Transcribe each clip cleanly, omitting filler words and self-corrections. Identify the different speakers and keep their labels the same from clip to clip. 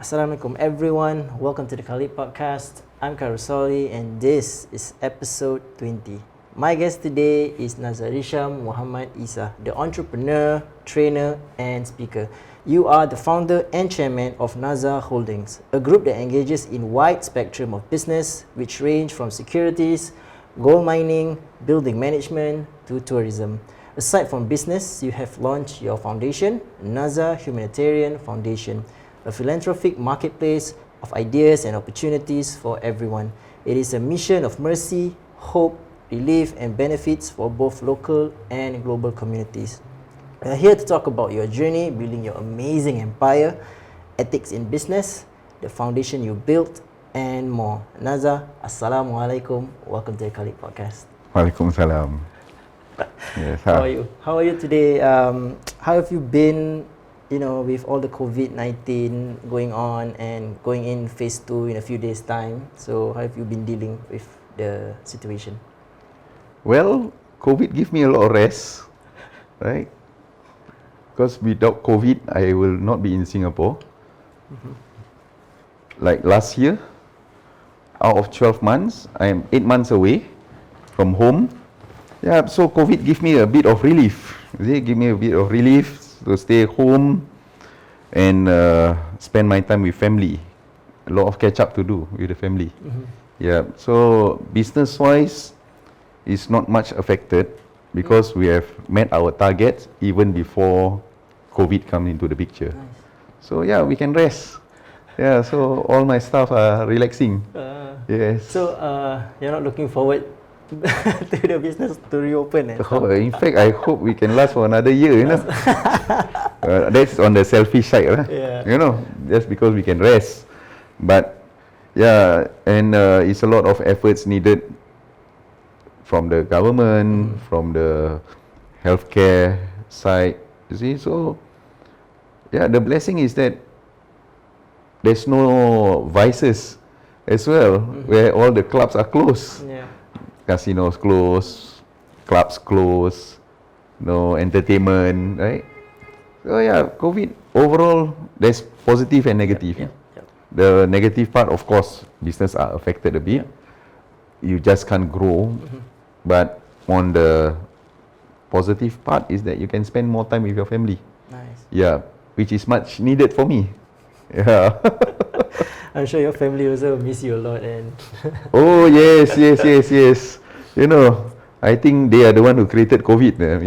Speaker 1: Assalamualaikum everyone, welcome to the Caliph Podcast. I'm Karusoli and this is episode 20. My guest today is Nazarisham Muhammad Isa, the entrepreneur, trainer and speaker. You are the founder and chairman of Naza Holdings, a group that engages in wide spectrum of business which range from securities, gold mining, building management to tourism. Aside from business, you have launched your foundation, Naza Humanitarian Foundation, a philanthropic marketplace of ideas and opportunities for everyone. It is a mission of mercy, hope, relief and benefits for both local and global communities. We are here to talk about your journey building your amazing empire, ethics in business, the foundation you built and more. Naza, Assalamualaikum. Welcome to the Caliph Podcast.
Speaker 2: Waalaikumsalam. Yes,
Speaker 1: How are you? How are you today? How have you been, with all the COVID-19 going on and going in phase 2 in a few days' time? So how have you been dealing with the situation?
Speaker 2: Well, COVID gave me a lot of rest, right? Because without COVID, I will not be in Singapore. Mm-hmm. Like last year, out of 12 months, I am 8 months away from home. Yeah, so COVID gave me a bit of relief. Give me a bit of relief to stay home and spend my time with family. A lot of catch up to do with the family. Mm-hmm. Yeah, so business-wise, it's not much affected because we have met our targets even before COVID come into the picture. Nice. So yeah, we can rest. Yeah, so all my staff are relaxing. Yes.
Speaker 1: So you're not looking forward to the business to reopen?
Speaker 2: In fact, I hope we can last for another year, that's on the selfish side,
Speaker 1: yeah.
Speaker 2: Just because we can rest. But yeah, and it's a lot of efforts needed from the government, from the healthcare side, you see. So yeah, the blessing is that there's no vices as well, where all the clubs are closed.
Speaker 1: Yeah.
Speaker 2: Casinos close, clubs close, no entertainment, right? So yeah, COVID overall, there's positive and negative.
Speaker 1: Yep.
Speaker 2: The negative part, of course, business are affected a bit. Yep. You just can't grow. Mm-hmm. But on the positive part is that you can spend more time with your family.
Speaker 1: Nice.
Speaker 2: Yeah, which is much needed for me. Yeah.
Speaker 1: I'm sure your family also miss you a lot and
Speaker 2: Oh yes. I think they are the one who created COVID, maybe.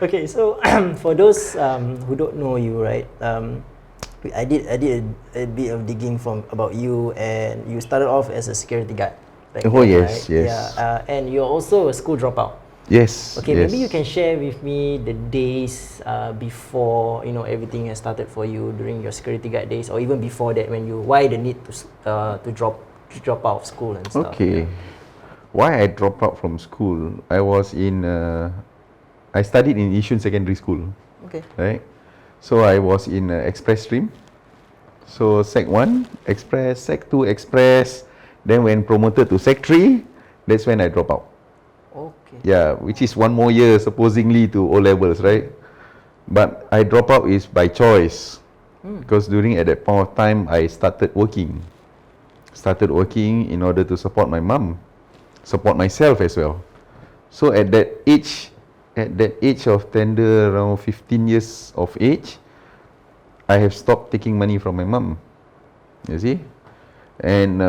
Speaker 1: Okay, so for those who don't know you, right? I did a bit of digging about you, and you started off as a security guard.
Speaker 2: Yes, right? Yes.
Speaker 1: Yeah, and you're also a school dropout.
Speaker 2: Yes.
Speaker 1: Okay,
Speaker 2: yes.
Speaker 1: Maybe you can share with me the days before everything has started for you during your security guard days, or even before that, why the need to drop out of school and stuff.
Speaker 2: Okay, why I dropped out from school? I was I studied in Yishun Secondary School.
Speaker 1: Okay.
Speaker 2: Right. So I was in Express stream. So Sec 1 Express, Sec 2 Express. Then when promoted to Sec 3, that's when I dropped out.
Speaker 1: Okay.
Speaker 2: Yeah, which is one more year supposedly to O levels, right? But I drop out is by choice, because at that point of time I started working in order to support my mom, support myself as well. So at that age of tender, around 15 years of age, I have stopped taking money from my mom. You see, and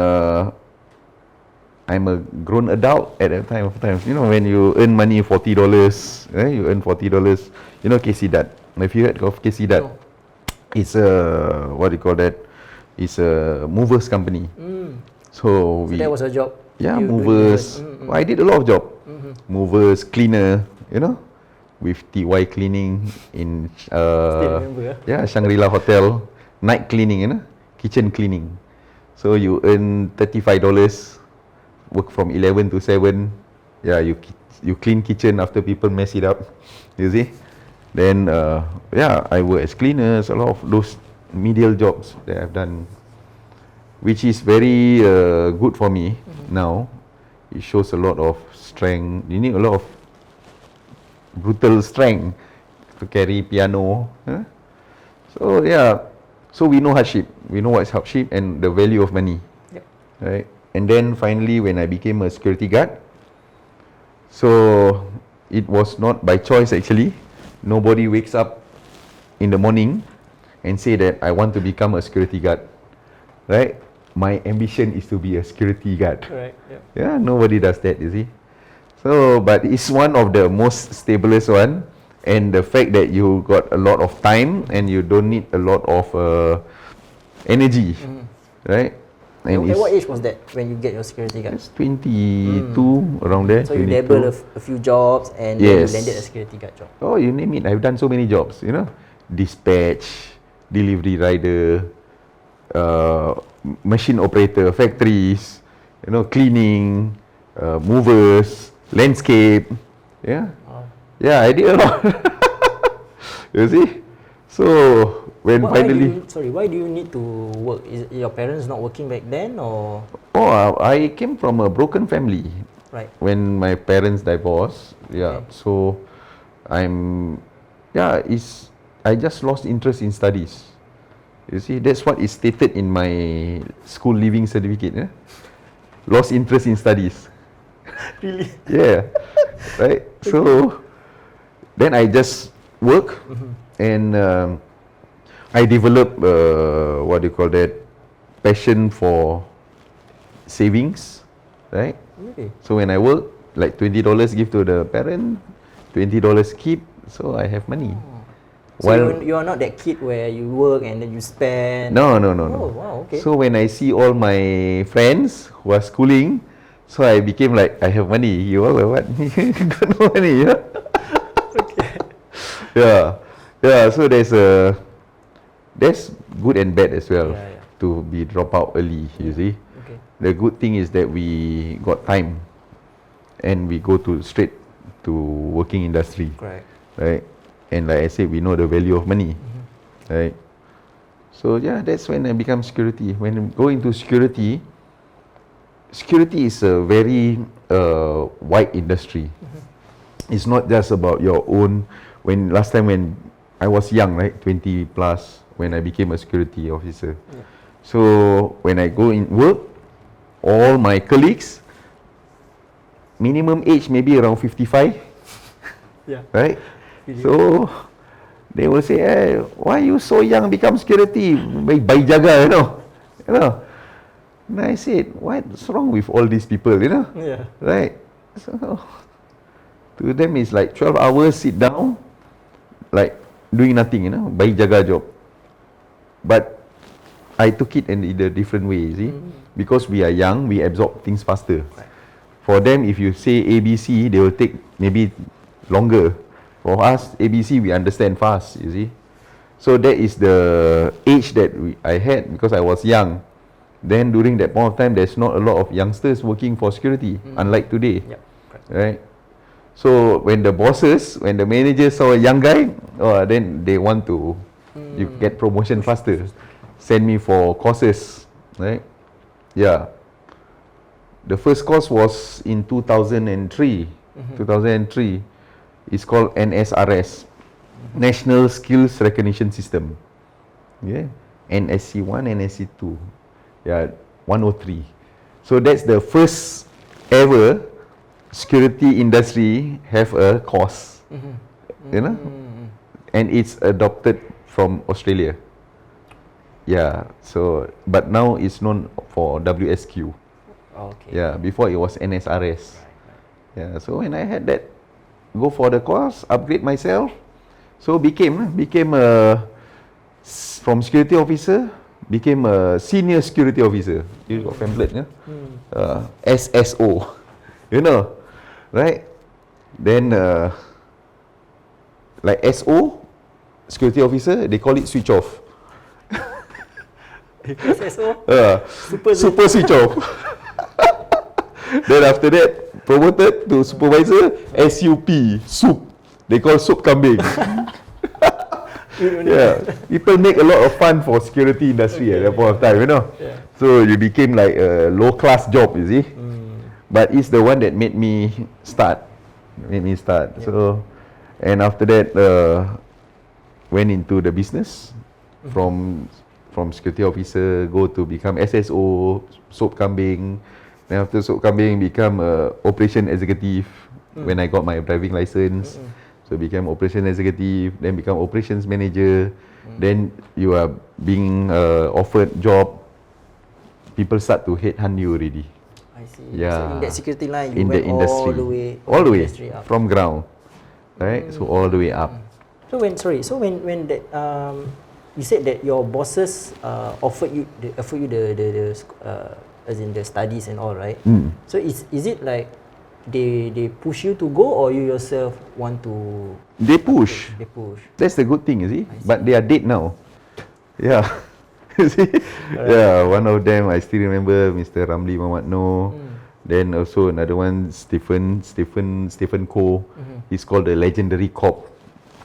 Speaker 2: I'm a grown adult at that time of time. When you earn money, $40, you earn $40. KC Dat. Have you heard of KC Dat? No. It's what do you call that? It's a movers company. So
Speaker 1: that was a job?
Speaker 2: Yeah, movers. I did a lot of job. Movers, cleaner, with TY cleaning in
Speaker 1: still remember,
Speaker 2: Shangri-La Hotel. Night cleaning, kitchen cleaning. So you earn $35. Work from 11 to 7. Yeah, you clean kitchen after people mess it up. You see? Then I work as cleaners. A lot of those medial jobs that I've done, which is very good for me now. It shows a lot of strength. You need a lot of brutal strength to carry piano. So yeah, so we know hardship. We know what's hardship and the value of money.
Speaker 1: Yep.
Speaker 2: Right? And then finally when I became a security guard, so it was not by choice actually. Nobody wakes up in the morning and say that I want to become a security guard. Right? My ambition is to be a security guard.
Speaker 1: Correct. Yep.
Speaker 2: Yeah, nobody does that, you see. So, but it's one of the most stablest one, and the fact that you got a lot of time and you don't need a lot of energy, right? And
Speaker 1: At what age was that when you get your security guard?
Speaker 2: it's 22 around there.
Speaker 1: So you
Speaker 2: 22.
Speaker 1: dabbled a few jobs and then you
Speaker 2: Yes.
Speaker 1: landed a security guard job.
Speaker 2: Oh, you name it. I've done so many jobs, you know, dispatch, delivery rider, machine operator, factories, you know, cleaning, movers, landscape. Yeah,
Speaker 1: Wow.
Speaker 2: I did a lot. You see, so when finally,
Speaker 1: Why do you need to work? Is your parents not working back then, or
Speaker 2: I came from a broken family.
Speaker 1: right?
Speaker 2: When my parents divorced, yeah,
Speaker 1: Okay.
Speaker 2: so I just lost interest in studies. You see, that's what is stated in my school leaving certificate. Lost interest in studies.
Speaker 1: Really?
Speaker 2: Yeah, right. So then I just work and I developed what do you call that? Passion for savings, right?
Speaker 1: Really?
Speaker 2: So when I work, like $20 give to the parent, $20 keep, so I have money.
Speaker 1: So you are not that kid where you work and then you spend.
Speaker 2: No.
Speaker 1: Oh wow, okay.
Speaker 2: So when I see all my friends who are schooling, so I became like, I have money. You all what? Got no money, yeah?
Speaker 1: Okay.
Speaker 2: Yeah. So there's good and bad as well.
Speaker 1: Yeah.
Speaker 2: To be drop out early. You see,
Speaker 1: Okay.
Speaker 2: the good thing is that we got time, and we go straight to working industry,
Speaker 1: Correct.
Speaker 2: right? And like I said, we know the value of money, right? So yeah, that's when I become security. When I go into security is a very wide industry. It's not just about your own. Last time when I was young, right, 20 plus, when I became a security officer.
Speaker 1: Yeah.
Speaker 2: So when I go in work, all my colleagues, minimum age maybe around 55,
Speaker 1: Yeah.
Speaker 2: right?
Speaker 1: Really?
Speaker 2: So they will say, hey, why you so young become security? Baik jaga, you know. And I said, what's wrong with all these people, you know?
Speaker 1: Yeah.
Speaker 2: Right? So to them it's like 12 hours sit down, like doing nothing, you know, baik jaga job. But I took it in a different way, you see? Because we are young, we absorb things faster.
Speaker 1: Right.
Speaker 2: For them, if you say ABC, they will take maybe longer. For us, ABC, we understand fast, you see. So that is the age that I had because I was young. Then during that point of time, there's not a lot of youngsters working for security, unlike today.
Speaker 1: Yep. Correct.
Speaker 2: Right? So when the managers saw a young guy, then they want to you get promotion faster. Send me for courses, right? Yeah. The first course was in 2003. 2003. It's called NSRS, National Skills Recognition System. Yeah. NSC1, NSC2. Yeah, 103. So that's the first ever security industry have a course. You know? And it's adopted from Australia. Yeah. So, but now it's known for WSQ.
Speaker 1: Okay.
Speaker 2: Yeah. Before it was NSRS. Yeah. So when I had that, go for the course, upgrade myself. So became from security officer, became a senior security officer. You got pamphlet, yeah? SSO. You know, right? Then like SO, security officer, they call it switch off.
Speaker 1: SSO?
Speaker 2: Super switch off. Then after that, promoted to supervisor, SUP, soup. They call soup kambing. Yeah, people make a lot of fun for security industry at that point of time, you know.
Speaker 1: Yeah.
Speaker 2: So you became like a low class job, you see. But it's the one that made me start.
Speaker 1: Yeah.
Speaker 2: So, and after that, went into the business from security officer, go to become SSO, soap kambing. Then after soap kambing, become operation executive when I got my driving license. So became operation executive, then become operations manager. Then you are being offered job. People start to headhunt you already.
Speaker 1: I see.
Speaker 2: Yeah.
Speaker 1: So in that security line, you
Speaker 2: In
Speaker 1: went
Speaker 2: the industry,
Speaker 1: all the way up.
Speaker 2: from ground, right? So all the way up.
Speaker 1: So when that you said that your bosses offered you the as in the studies and all, right? So is it like they push you to go, or you yourself want to?
Speaker 2: They push.
Speaker 1: They push.
Speaker 2: That's the good thing, you see. But they are dead now. Yeah. You see? Yeah, one of them I still remember, Mr. Ramli Muhammad Noor. Then also another one, Stephen Koh. He's called the legendary cop.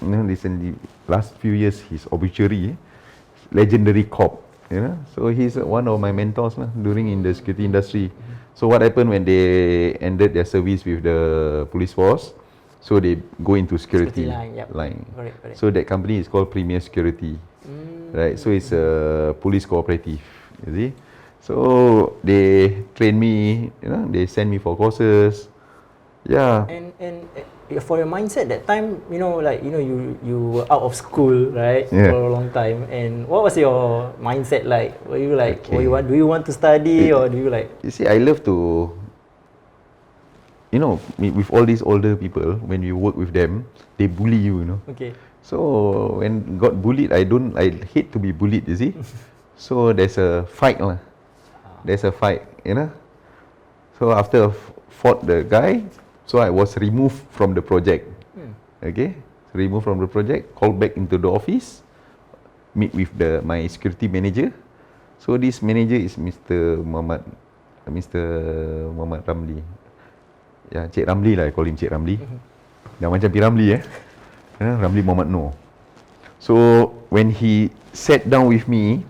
Speaker 2: You know, recently, last few years, his obituary, legendary cop. You know, so he's one of my mentors during in the security industry. So what happened when they ended their service with the police force? So they go into security line.
Speaker 1: Correct.
Speaker 2: So that company is called Premier Security, right? So it's a police cooperative. You see, so they train me. You know, they send me for courses. Yeah.
Speaker 1: And for your mindset that time, you were out of school, right?
Speaker 2: Yeah.
Speaker 1: For a long time. And what was your mindset like? Were you like, do you want to study, or do you like?
Speaker 2: You see, I love to, with all these older people, when you work with them, they bully you,
Speaker 1: Okay.
Speaker 2: So when got bullied, I hate to be bullied, you see. So there's a fight lah. There's a fight, So after fought the guy, so I was removed from the project. Okay, removed from the project, called back into the office, meet with my security manager. So this manager is Mr. Muhammad Ramli. Yeah, Cik Ramli lah, I call him Cik Ramli. Dah macam P. Ramli Ramli Muhammad Noor. So when he sat down with me,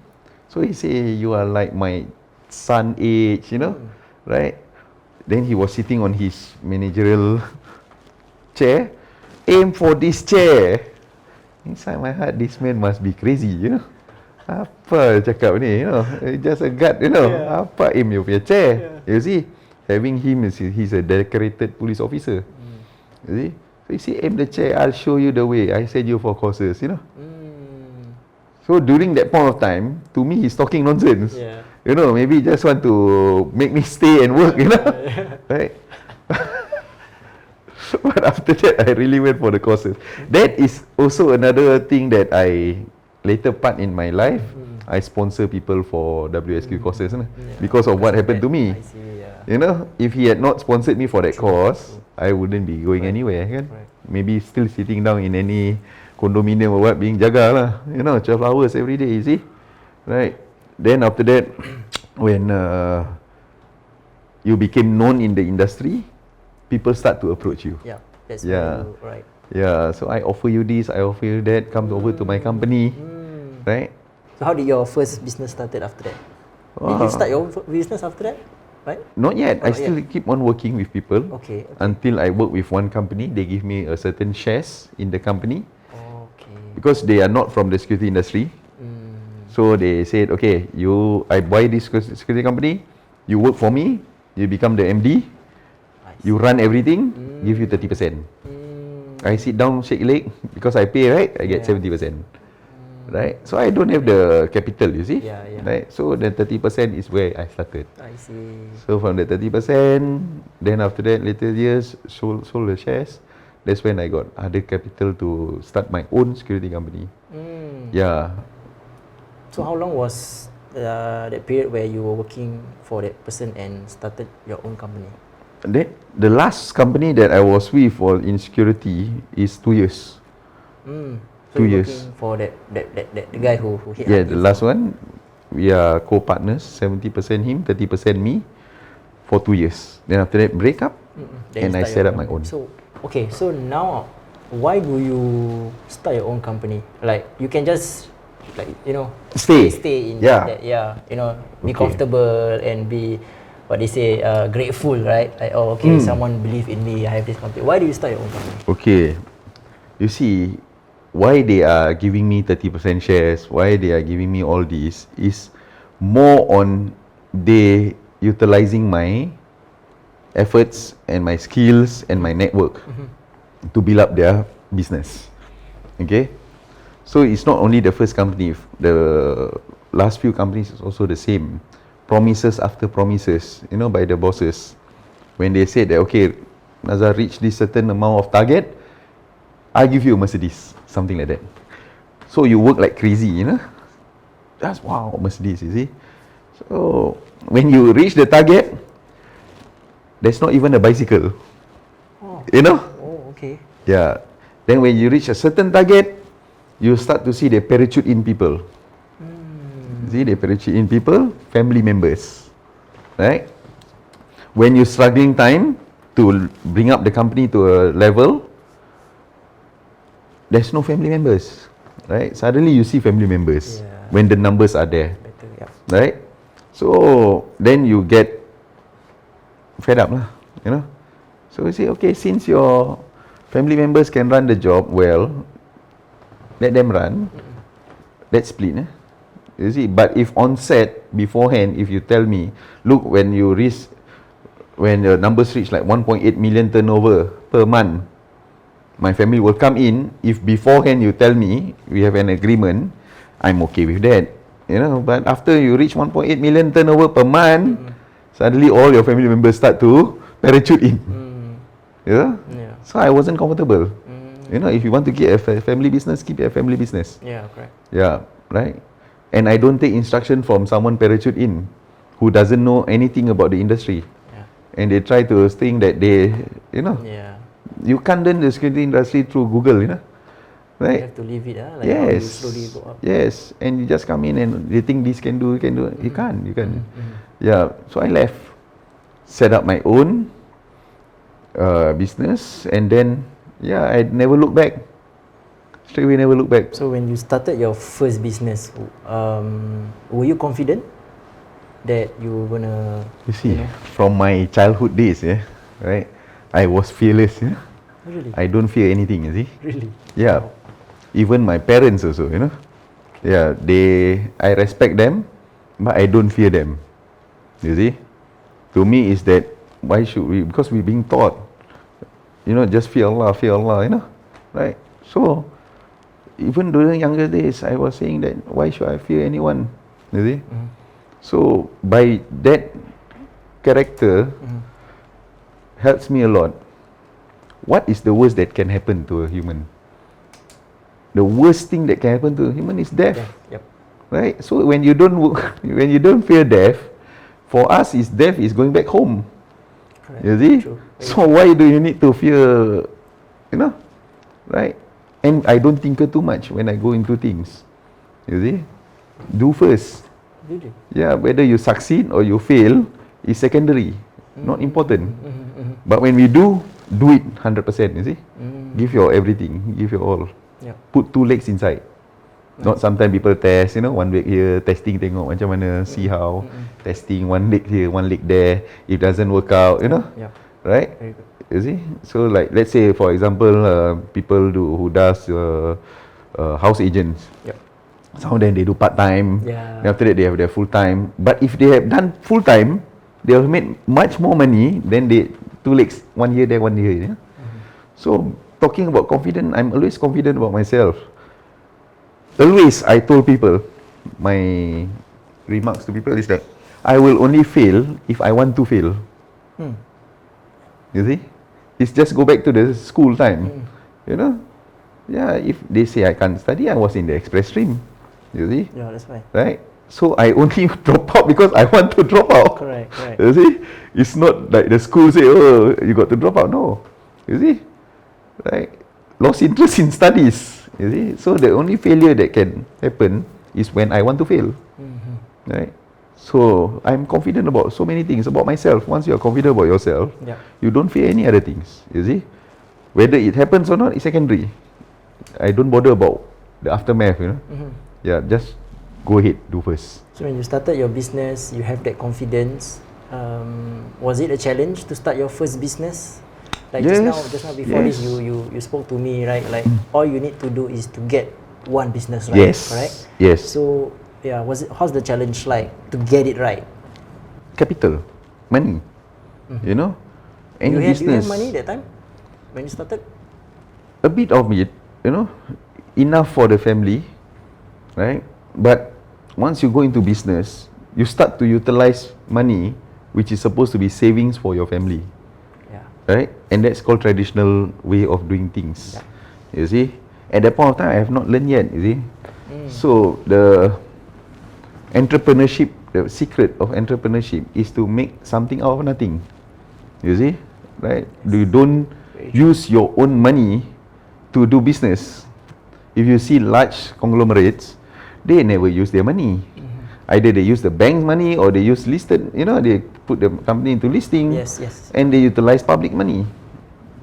Speaker 2: so he say, you are like my son age, right? Then he was sitting on his managerial chair. Aim for this chair. Inside my heart, this man must be crazy, Apa cakap ni, just a gut,
Speaker 1: Yeah.
Speaker 2: Apa aim you punya chair? You see, having him, he's a decorated police officer. You see, so you see, aim the chair, I'll show you the way. I send you for courses, So during that point of time, to me, he's talking nonsense.
Speaker 1: Yeah.
Speaker 2: Maybe just want to make me stay and work, right? But after that, I really went for the courses. That is also another thing that I later part in my life. I sponsor people for WSQ courses because of what happened to me.
Speaker 1: I see, yeah.
Speaker 2: If he had not sponsored me for that course, I wouldn't be going anywhere, kan?
Speaker 1: Right.
Speaker 2: Maybe still sitting down in any condominium or what, being jaga lah. 12 hours every day, you see? Right? Then after that, when you became known in the industry, people start to approach you.
Speaker 1: Yeah, that's right.
Speaker 2: Yeah, so I offer you this, I offer you that, come over to my company, right?
Speaker 1: So how did your first business started after that? Did you start your own business after that? Right?
Speaker 2: Not yet. I still keep on working with people.
Speaker 1: Okay.
Speaker 2: Until I work with one company, they give me a certain shares in the company.
Speaker 1: Okay.
Speaker 2: Because they are not from the security industry. So they said, okay, I buy this security company, you work for me, you become the MD, you run everything, give you 30%. I sit down, shake leg, because I pay, right? I get 70%. Right? So I don't have the capital, you see?
Speaker 1: Yeah.
Speaker 2: Right? So the 30% is where I started.
Speaker 1: I see.
Speaker 2: So from the 30%, then after that, later years, sold the shares. That's when I got other capital to start my own security company. Yeah.
Speaker 1: So how long was that period where you were working for that person and started your own company?
Speaker 2: The last company that I was with in security is 2 years.
Speaker 1: So
Speaker 2: 2 years.
Speaker 1: Working for that the guy who hit.
Speaker 2: Yeah, the last one, we are co-partners, 70% him, 30% me, for 2 years. Then after that, break up, and I set up my own.
Speaker 1: So now, why do you start your own company? Like you can just stay in that, be comfortable and be what they say grateful, right? Like,
Speaker 2: Mm.
Speaker 1: someone believe in me, I have this company. Why do you start your own company?
Speaker 2: Okay, you see, why they are giving me 30% shares, why they are giving me all this is more on they utilizing my efforts and my skills and my network to build up their business. Okay, so it's not only the first company, the last few companies is also the same. Promises after promises, you know, by the bosses. When they said that, okay, Naza reach this certain amount of target, I give you a Mercedes, something like that. So you work like crazy, you know. That's wow, Mercedes, you see. So when you reach the target, there's not even a bicycle.
Speaker 1: Oh.
Speaker 2: You know?
Speaker 1: Oh, okay.
Speaker 2: Yeah. Then when you reach a certain target, you start to see they parachute in people. See, they parachute in people, family members. Right? When you're struggling time to bring up the company to a level, there's no family members. Right? Suddenly you see family members when the numbers are there.
Speaker 1: Better, yeah.
Speaker 2: Right? So then you get fed up lah, you know. So you say, okay, since your family members can run the job well, let them run. Let's split. You see, but if on set beforehand, if you tell me, look, when the numbers reach like 1.8 million turnover per month, my family will come in. If beforehand you tell me we have an agreement, I'm okay with that. You know, but after you reach 1.8 million turnover per month, suddenly all your family members start to parachute in. You know?
Speaker 1: Yeah.
Speaker 2: So I wasn't comfortable. You know, if you want to keep a family business, keep a family business.
Speaker 1: Yeah, correct.
Speaker 2: Yeah, right. And I don't take instruction from someone parachute in who doesn't know anything about the industry.
Speaker 1: Yeah.
Speaker 2: And they try to think that they, you know,
Speaker 1: Yeah.
Speaker 2: you can't learn the security industry through Google, you know.
Speaker 1: You
Speaker 2: Right?
Speaker 1: have to leave it, like how you slowly go up.
Speaker 2: Yes. And you just come in and they think this can do, you can do. You can't. Yeah. So I left, set up my own business, and then I never look back. Straight away, never look back.
Speaker 1: So when you started your first business, were you confident that you were gonna?
Speaker 2: You see, from my childhood days, right, I was fearless.
Speaker 1: Really?
Speaker 2: I don't fear anything. You see.
Speaker 1: Really?
Speaker 2: Yeah.
Speaker 1: Wow.
Speaker 2: Even my parents also, you know. Yeah, I respect them, but I don't fear them. You see. To me, is that why should we? Because we're being taught, you know, just fear Allah, you know, right? So, even during younger days, I was saying that why should I fear anyone? You see. So by that character helps me a lot. What is the worst that can happen to a human? The worst thing that can happen to a human is death.
Speaker 1: Yep.
Speaker 2: Right? So when you don't fear death, for us is death is going back home.
Speaker 1: Correct.
Speaker 2: You see?
Speaker 1: True.
Speaker 2: So why do you need to fear, you know? Right? And I don't tinker too much when I go into things. You see? Do first.
Speaker 1: Really?
Speaker 2: Yeah, whether you succeed or you fail is secondary. Not important. But when we do it 100%, you see? Give your everything, give your all.
Speaker 1: Yep.
Speaker 2: Put 2 legs inside. Not sometimes people test, you know, 1 leg here, testing tengok macam mana, see how. Testing 1 leg here, 1 leg there. If doesn't work out, you know.
Speaker 1: Yep.
Speaker 2: Right?
Speaker 1: Very good.
Speaker 2: You see? So like, let's say for example, people who does house agents.
Speaker 1: Yep.
Speaker 2: Some of them they do part-time.
Speaker 1: Yeah.
Speaker 2: Then after that they have their full-time. But if they have done full-time, they will make much more money than 2 legs, 1 year there, 1 year here. So talking about confidence, I'm always confident about myself. Always I told people, my remarks to people is that I will only fail if I want to fail. You see? It's just go back to the school time. You know? Yeah, if they say I can't study, I was in the express stream. You see?
Speaker 1: Yeah, that's fine.
Speaker 2: Right? So I only drop out because I want to drop out.
Speaker 1: Correct.
Speaker 2: You see? It's not like the school say, oh, you got to drop out. No. You see? Right? Lost interest in studies. You see? So the only failure that can happen is when I want to fail. Right? So I'm confident about so many things about myself. Once you're confident about yourself, you don't fear any other things. You see? Whether it happens or not is secondary. I don't bother about the aftermath, you know. Yeah, just go ahead, do first.
Speaker 1: So when you started your business, you have that confidence. Was it a challenge to start your first business? Like just now before this, you spoke to me, right? Like all you need to do is to get one business right, correct?
Speaker 2: Yes.
Speaker 1: So yeah, how's the challenge like to get it right?
Speaker 2: Capital, money, you know, any
Speaker 1: You
Speaker 2: business.
Speaker 1: had money that time when you started?
Speaker 2: A bit of it, you know, enough for the family, right? But once you go into business, you start to utilize money which is supposed to be savings for your family, right? And that's called traditional way of doing things. You see, at that point of time, I have not learned yet. You see, so the entrepreneurship, the secret of entrepreneurship is to make something out of nothing. You see, right? You don't use your own money to do business. If you see large conglomerates, they never use their money. Either they use the bank's money or they use listed, you know, they put the company into listing, and they utilize public money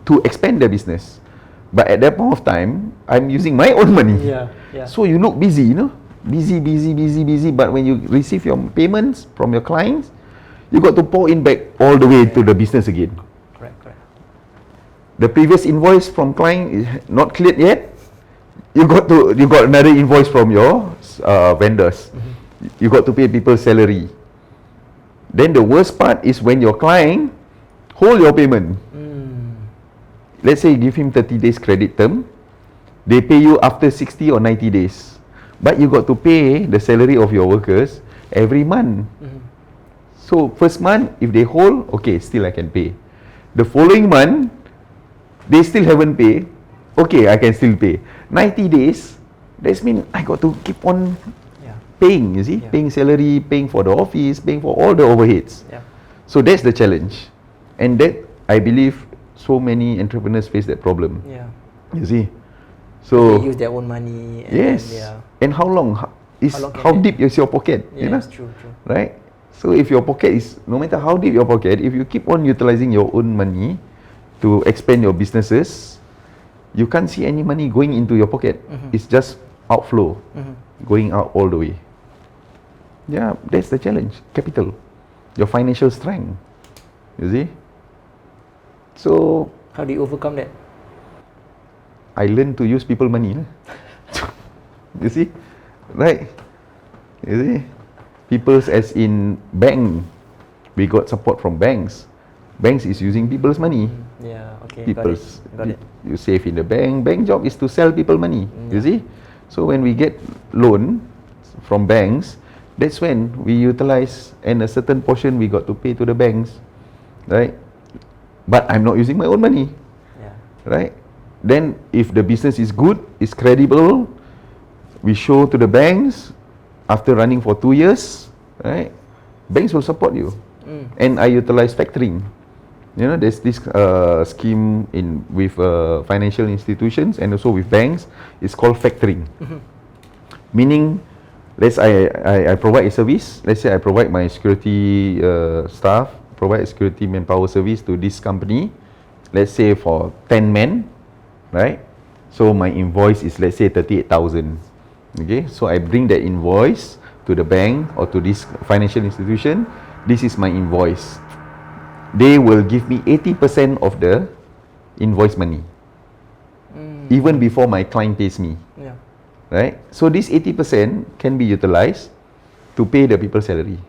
Speaker 2: to expand their business. But at that point of time, I'm using my own money. So you look busy, you know, busy. But when you receive your payments from your clients, you got to pour in back all the way to the business again.
Speaker 1: Correct.
Speaker 2: The previous invoice from client is not cleared yet. You got another invoice from your vendors. You got to pay people's salary. Then the worst part is when your client hold your payment. Let's say you give him 30 days credit term, they pay you after 60 or 90 days. But you got to pay the salary of your workers every month. So first month, if they hold, okay, still I can pay. The following month, they still haven't paid, okay, I can still pay. 90 days, that means I got to keep on paying, you see, paying salary, paying for the office, paying for all the overheads. So that's the challenge, and that I believe so many entrepreneurs face that problem. You see, so
Speaker 1: they use their own money.
Speaker 2: And how long? How deep is your pocket? You know,
Speaker 1: true.
Speaker 2: Right. So if your pocket is, no matter how deep your pocket, if you keep on utilizing your own money to expand your businesses, you can't see any money going into your pocket. It's just outflow, going out all the way. Yeah, that's the challenge. Capital, your financial strength. You see. So
Speaker 1: how do you overcome that?
Speaker 2: I learned to use people money. You see, right? You see, people's as in bank. We got support from banks. Banks is using people's money.
Speaker 1: People's, got it.
Speaker 2: You save in the bank. Bank job is to sell people money. You see, so when we get loan from banks, that's when we utilize, and a certain portion we got to pay to the banks, right? But I'm not using my own money, right? Then if the business is good, is credible, we show to the banks after running for 2 years, right? Banks will support you, and I utilize factoring. You know, there's this scheme with financial institutions and also with banks. It's called factoring, meaning, I provide a service. Let's say I provide my security staff, provide a security manpower service to this company. Let's say for 10 men, right? So my invoice is, let's say, 38,000. Okay, so I bring that invoice to the bank or to this financial institution. This is my invoice. They will give me 80% of the invoice money, even before my client pays me. Right? So this 80% can be utilized to pay the people's salary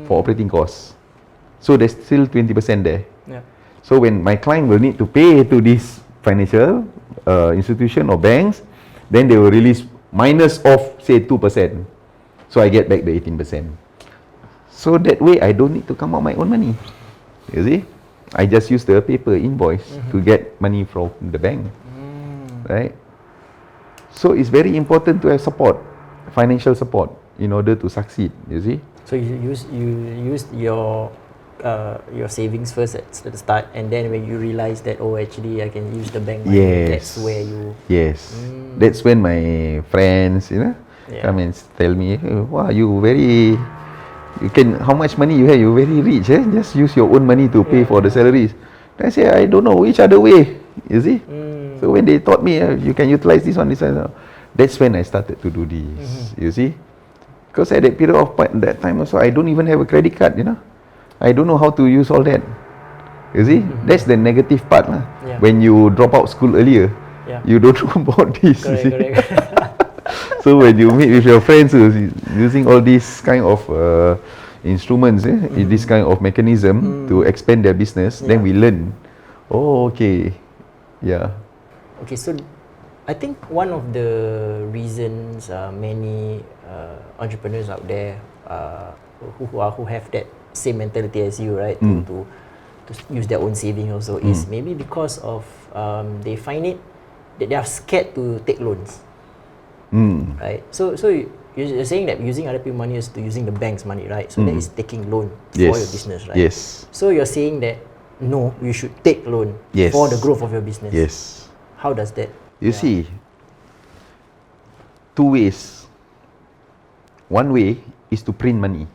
Speaker 2: for operating costs. So there's still 20% there. So when my client will need to pay to this financial institution or banks, then they will release minus of, say, 2%. So I get back the 18%. So that way I don't need to come out my own money. You see? I just use the paper invoice to get money from the bank. Right? So it's very important to have support, financial support, in order to succeed. You see.
Speaker 1: So you use your savings first at the start, and then when you realize that, oh, actually I can use the bank money, that's where you.
Speaker 2: That's when my friends, you know, come and tell me, wow, how much money you have? You're very rich. Just use your own money to pay for the salaries. I say, I don't know which other way. You see. So when they taught me, you can utilize this one, that's when I started to do this. You see, because at that period of that time also, I don't even have a credit card. You know, I don't know how to use all that. You see, that's the negative part lah.
Speaker 1: Yeah.
Speaker 2: When you drop out school earlier, you don't know about this.
Speaker 1: Correct.
Speaker 2: So when you meet with your friends using all these kind of instruments, this kind of mechanism to expand their business, then we learn. Oh, okay, yeah.
Speaker 1: Okay, so I think one of the reasons many entrepreneurs out there who have that same mentality as you, right, to use their own saving also is maybe because of they find it that they are scared to take loans, right? So you're saying that using other people's money is to using the bank's money, right? So that is taking loan for your business, right?
Speaker 2: Yes.
Speaker 1: So you're saying that no, you should take loan for the growth of your business.
Speaker 2: Yes.
Speaker 1: How does that?
Speaker 2: You see, two ways. One way is to print money.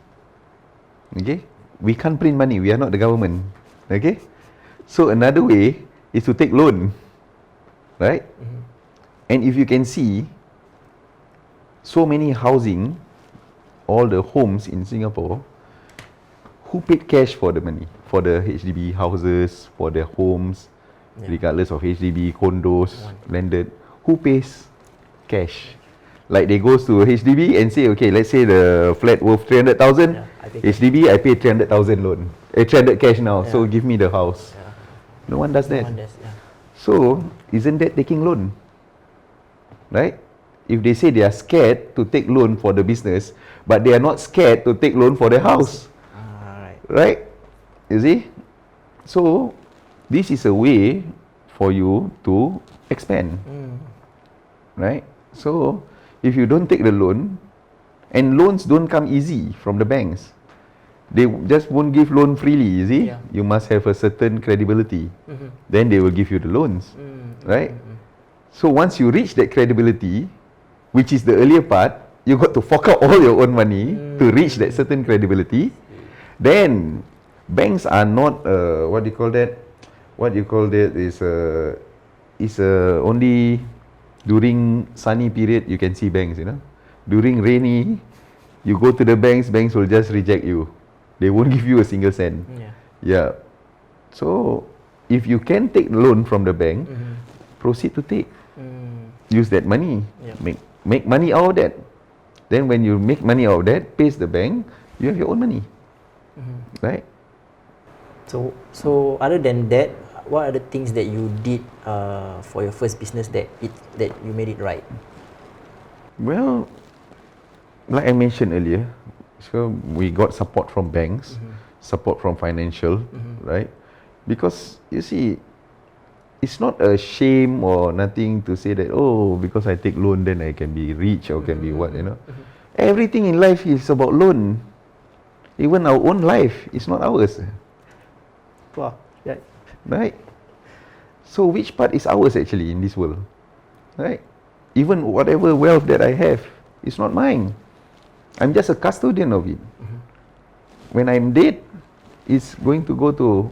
Speaker 2: Okay? We can't print money. We are not the government. Okay? So another way is to take loan. Right? And if you can see, so many housing, all the homes in Singapore, who paid cash for the money? For the HDB houses, for their homes, regardless of HDB, condos, landed. Who pays cash? Like they goes to HDB and say, okay, let's say the flat worth 300,000, HDB, I pay 300,000 loan. 300 cash now, so give me the house. No one does that. So, isn't that taking loan? Right? If they say they are scared to take loan for the business, but they are not scared to take loan for their house. Right? You see? So, this is a way for you to expand. Right? So, if you don't take the loan, and loans don't come easy from the banks. They just won't give loan freely, you see? You must have a certain credibility. Then they will give you the loans. Right? So once you reach that credibility, which is the earlier part, you got to fork out all your own money to reach that certain credibility. Then banks are not what do you call that? What you call that is only during sunny period you can see banks, you know. During rainy, you go to the banks will just reject you. They won't give you a single cent. Yeah. So if you can take loan from the bank, proceed to take. Use that money. Make money out of that. Then when you make money out of that, pays the bank, you have your own money. Right?
Speaker 1: So other than that, what are the things that you did for your first business that you made it right?
Speaker 2: Well, like I mentioned earlier, so we got support from banks, support from financial, right? Because you see, it's not a shame or nothing to say that, oh, because I take loan then I can be rich or can be what, you know. Everything in life is about loan. Even our own life is not ours.
Speaker 1: Wow.
Speaker 2: Right? So which part is ours actually in this world? Right? Even whatever wealth that I have, it's not mine. I'm just a custodian of it. When I'm dead, it's going to go to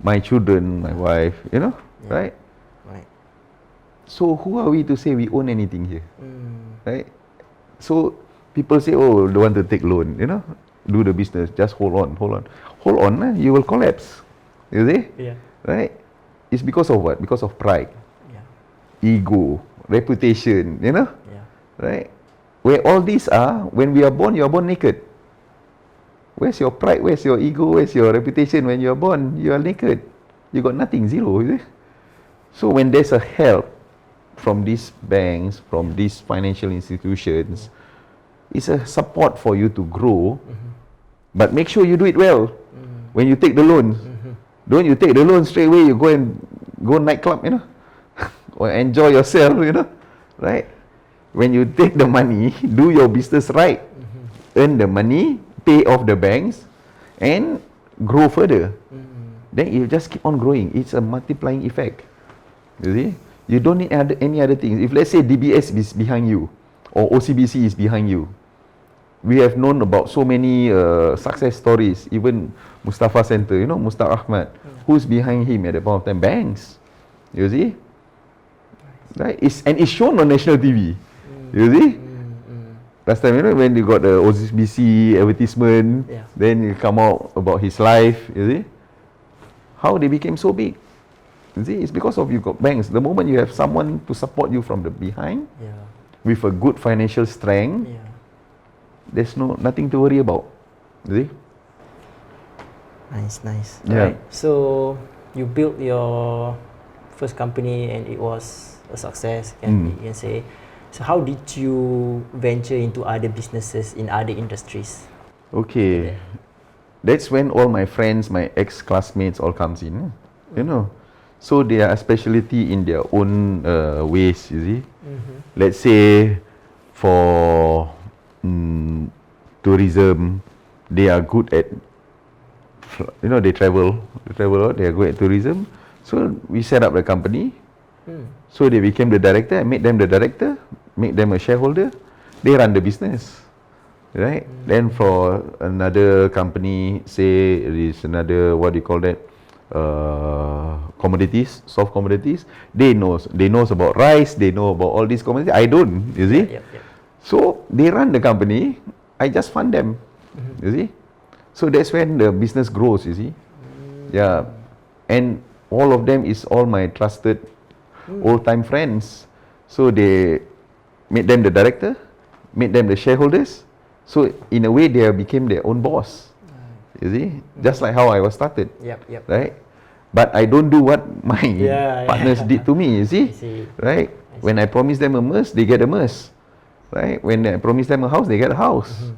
Speaker 2: my children, my wife, you know, right? So who are we to say we own anything here? Right? So people say, oh, don't want to take loan, you know, do the business, just hold on, you will collapse. You see? Right? It's because of what? Because of pride, ego, reputation, you know? Right? Where all these are, when we are born, you are born naked. Where's your pride? Where's your ego? Where's your reputation? When you are born, you are naked. You got nothing, zero, is it? So when there's a help from these banks, from these financial institutions, it's a support for you to grow, but make sure you do it well. When you take the loan, don't you take the loan straight away, you go nightclub, you know, or enjoy yourself, you know, right? When you take the money, do your business right, earn the money, pay off the banks, and grow further. Then you just keep on growing. It's a multiplying effect. You see? You don't need any other things. If let's say DBS is behind you, or OCBC is behind you, we have known about so many success stories. Even Mustafa Center, you know, Mustaq Ahmad, who's behind him at that point of time? Banks. You see? Right? And it's shown on national TV. You see? Last time, you know, when you got the OCBC advertisement, then you come out about his life, you see? how they became so big. You see, it's because of you got banks. The moment you have someone to support you from the behind, with a good financial strength, there's nothing to worry about. You see?
Speaker 1: Nice.
Speaker 2: Yeah.
Speaker 1: Right. So you built your first company and it was a success, you can say. So how did you venture into other businesses in other industries?
Speaker 2: Okay. That's when all my friends, my ex-classmates all comes in. You know. So they are a specialty in their own ways, you see. Let's say for tourism, they are good at, they travel a lot, they are good at tourism. So we set up the company. So they became the director. I made them the director, make them a shareholder. They run the business, right? Then for another company, say there is another, what do you call that? Commodities, soft commodities. They knows about rice. They know about all these commodities. I don't. You see. So they run the company. I just fund them. You see. So that's when the business grows. You see. Yeah, and all of them is all my trusted old-time friends. So they made them the director, made them the shareholders. So in a way, they became their own boss. You see, just like how I was started. Right? But I don't do what my partners did to me. You see, right? When I promise them a Merc, they get a Merc. Right? When I promise them a house, they get a house.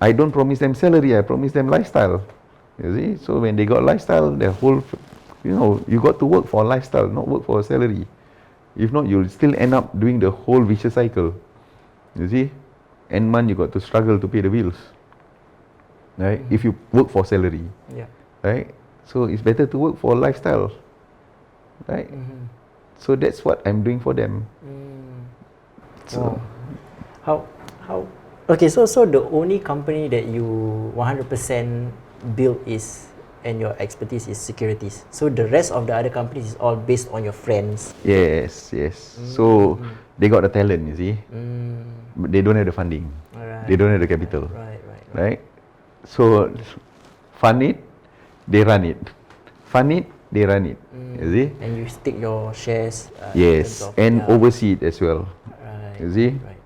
Speaker 2: I don't promise them salary. I promise them lifestyle. You see, so when they got lifestyle, their whole, you got to work for a lifestyle, not work for a salary. If not, you'll still end up doing the whole vicious cycle. You see, end month you got to struggle to pay the bills. Right? If you work for salary, right? So it's better to work for a lifestyle, right? So that's what I'm doing for them. So
Speaker 1: how? Okay, so the only company that you 100% build is, and your expertise is securities. So the rest of the other companies is all based on your friends.
Speaker 2: Yes. So they got the talent, you see, but they don't have the funding. They don't have the capital. Right? So fund it, they run it. Fund it, they run it. You see?
Speaker 1: And you stick your shares.
Speaker 2: Yes, and oversee it as well.
Speaker 1: Right.
Speaker 2: You see?
Speaker 1: Right.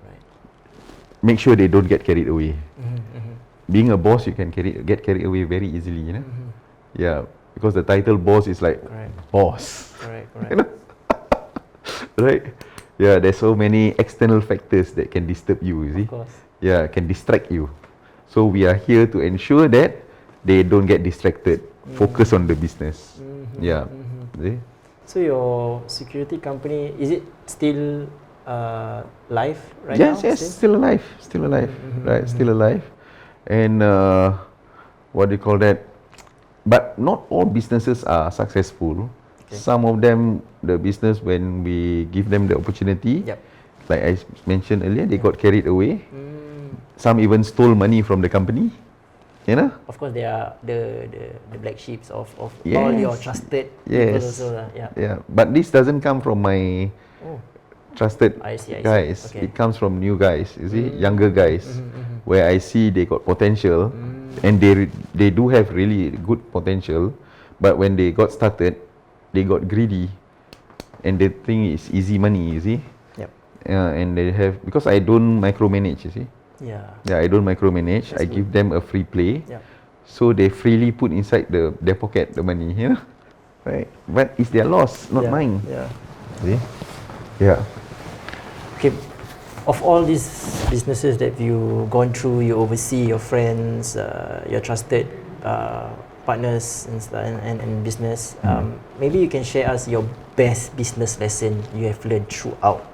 Speaker 2: Make sure they don't get carried away. Being a boss, you can get carried away very easily, you know. Yeah, because the title boss is like boss.
Speaker 1: Correct.
Speaker 2: You know? Right? Yeah, there's so many external factors that can disturb you, you see.
Speaker 1: Of course.
Speaker 2: Yeah, can distract you. So we are here to ensure that they don't get distracted. Focus on the business. Yeah. See?
Speaker 1: So your security company, is it still live right now?
Speaker 2: Yes, still alive. Right, still alive. And what do you call that? But not all businesses are successful. Some of them, the business, when we give them the opportunity, like I mentioned earlier, they got carried away. Some even stole money from the company. You know?
Speaker 1: Of course, they are the black sheeps of all your trusted people also.
Speaker 2: Yeah, but this doesn't come from my trusted
Speaker 1: I see.
Speaker 2: guys.
Speaker 1: Okay.
Speaker 2: It comes from new guys, you see, younger guys, where I see they got potential, and they do have really good potential, but when they got started, they got greedy, and they think it's easy money, you see. And they have, because I don't micromanage, you see. Yeah, I don't micromanage. I give them a free play, so they freely put inside their pocket the money, you know, right? But it's their loss, not mine. See? Yeah.
Speaker 1: Okay, of all these businesses that you gone through, you oversee your friends, your trusted partners and business. Maybe you can share us your best business lesson you have learned throughout.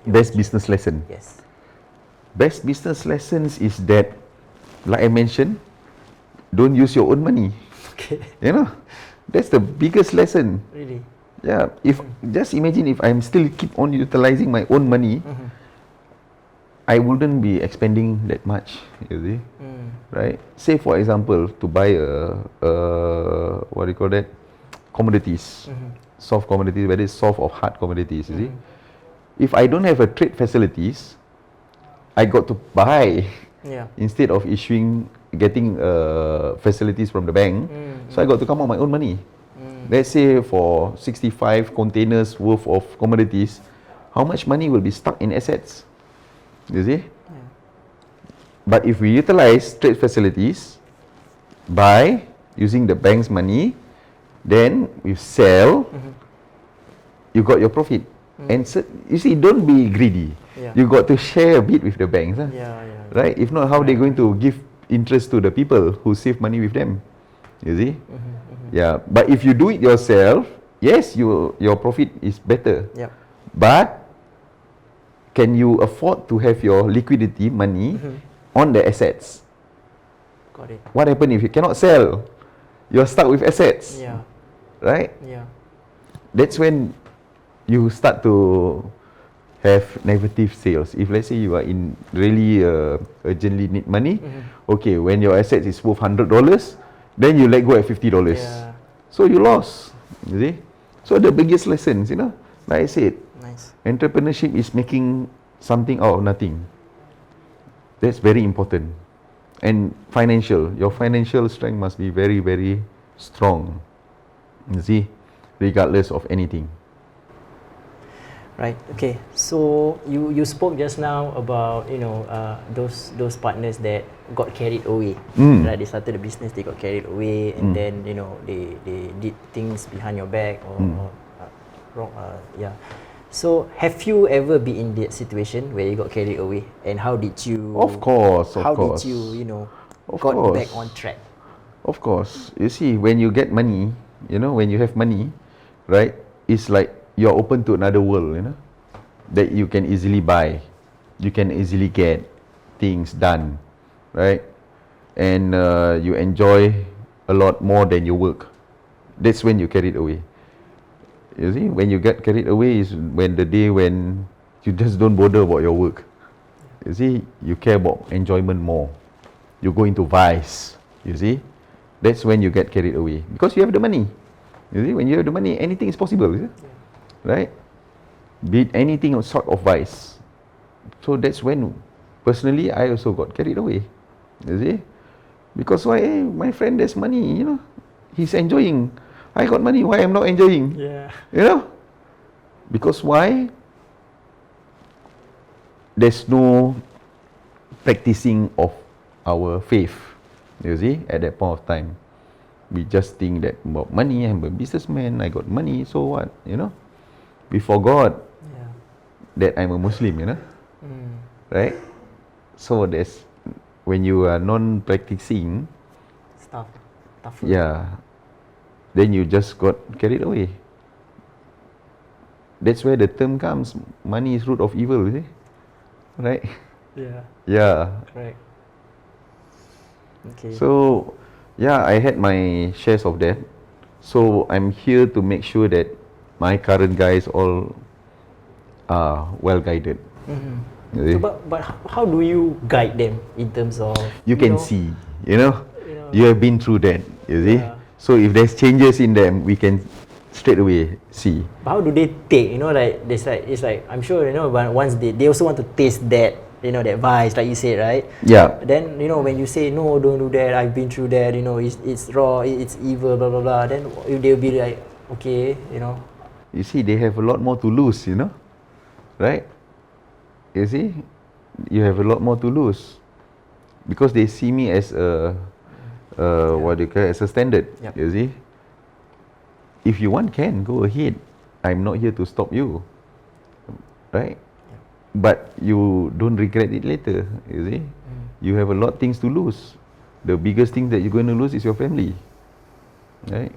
Speaker 2: Best business lesson.
Speaker 1: Yes.
Speaker 2: Best business lessons is that, like I mentioned, don't use your own money.
Speaker 1: Okay.
Speaker 2: You know, that's the biggest lesson.
Speaker 1: Really?
Speaker 2: Yeah. If just imagine if I'm still keep on utilizing my own money, I wouldn't be expending that much. You see, right? Say for example, to buy a what do you call that? Commodities, soft commodities, whether it's soft or hard commodities. You see, if I don't have a trade facilities, I got to buy instead of issuing getting facilities from the bank, so I got to come out my own money. Let's say for 65 containers worth of commodities, how much money will be stuck in assets? You see? Yeah. But if we utilize trade facilities by using the bank's money, then you sell, you got your profit. And so, you see, don't be greedy. Yeah. You got to share a bit with the banks. Huh? Right? If not, how are they going to give interest to the people who save money with them? You see? Yeah, but if you do it yourself, yes, your profit is better. Yep. But can you afford to have your liquidity money on the assets?
Speaker 1: Got it.
Speaker 2: What happens if you cannot sell? You're stuck with assets.
Speaker 1: Yeah.
Speaker 2: Right?
Speaker 1: Yeah.
Speaker 2: That's when you start to have negative sales. If let's say you are in really urgently need money, okay, when your assets is worth $100, then you let go at $50. Yeah. So you lost, you see. So the biggest lessons, you know, like I said, entrepreneurship is making something out of nothing. That's very important. And your financial strength must be very, very strong, you see, regardless of anything.
Speaker 1: Right. Okay. So you spoke just now about those partners that got carried away. Right. They started a business, they got carried away, and then they did things behind your back or wrong. Yeah. So have you ever been in that situation where you got carried away, and how did you?
Speaker 2: Of course.
Speaker 1: How did you got back on track?
Speaker 2: Of course. You see, when you get money, when you have money, right? It's like you're open to another world, that you can easily buy, you can easily get things done, right? And you enjoy a lot more than you work. That's when you carried away. You see, when you get carried away is when the day when you just don't bother about your work. You see, you care about enjoyment more. You go into vice, you see. That's when you get carried away, because you have the money. You see, when you have the money, anything is possible, you see? Right? Be it anything sort of vice. So that's when, personally, I also got carried away. You see? Because why? Hey, my friend has money, he's enjoying. I got money, why I'm not enjoying? Yeah. Because why? There's no practicing of our faith. You see? At that point of time. We just think that about money, I'm a businessman, I got money, so what? We forgot that I'm a Muslim, right? So that's when you are non-practicing
Speaker 1: stuff.
Speaker 2: Yeah, then you just got carried away. That's where the term comes. Money is root of evil, you see, right? Yeah.
Speaker 1: Right. Okay.
Speaker 2: So yeah, I had my shares of that. So I'm here to make sure that my current guys all are well guided.
Speaker 1: So, but how do you guide them in terms of
Speaker 2: you can see, you have been through that, you see. So if there's changes in them, we can straight away see.
Speaker 1: But how do they take? It's like I'm sure but once they also want to taste that that vice, like you said, right?
Speaker 2: Yeah.
Speaker 1: Then when you say no, don't do that, I've been through that, it's raw, it's evil, blah blah blah. Then they'll be like, okay,
Speaker 2: You see, they have a lot more to lose, right? You see, you have a lot more to lose because they see me as what do you call it, as a standard. Yep. You see, if you want, can go ahead. I'm not here to stop you, right? Yep. But you don't regret it later. You see, you have a lot of things to lose. The biggest thing that you're going to lose is your family, right?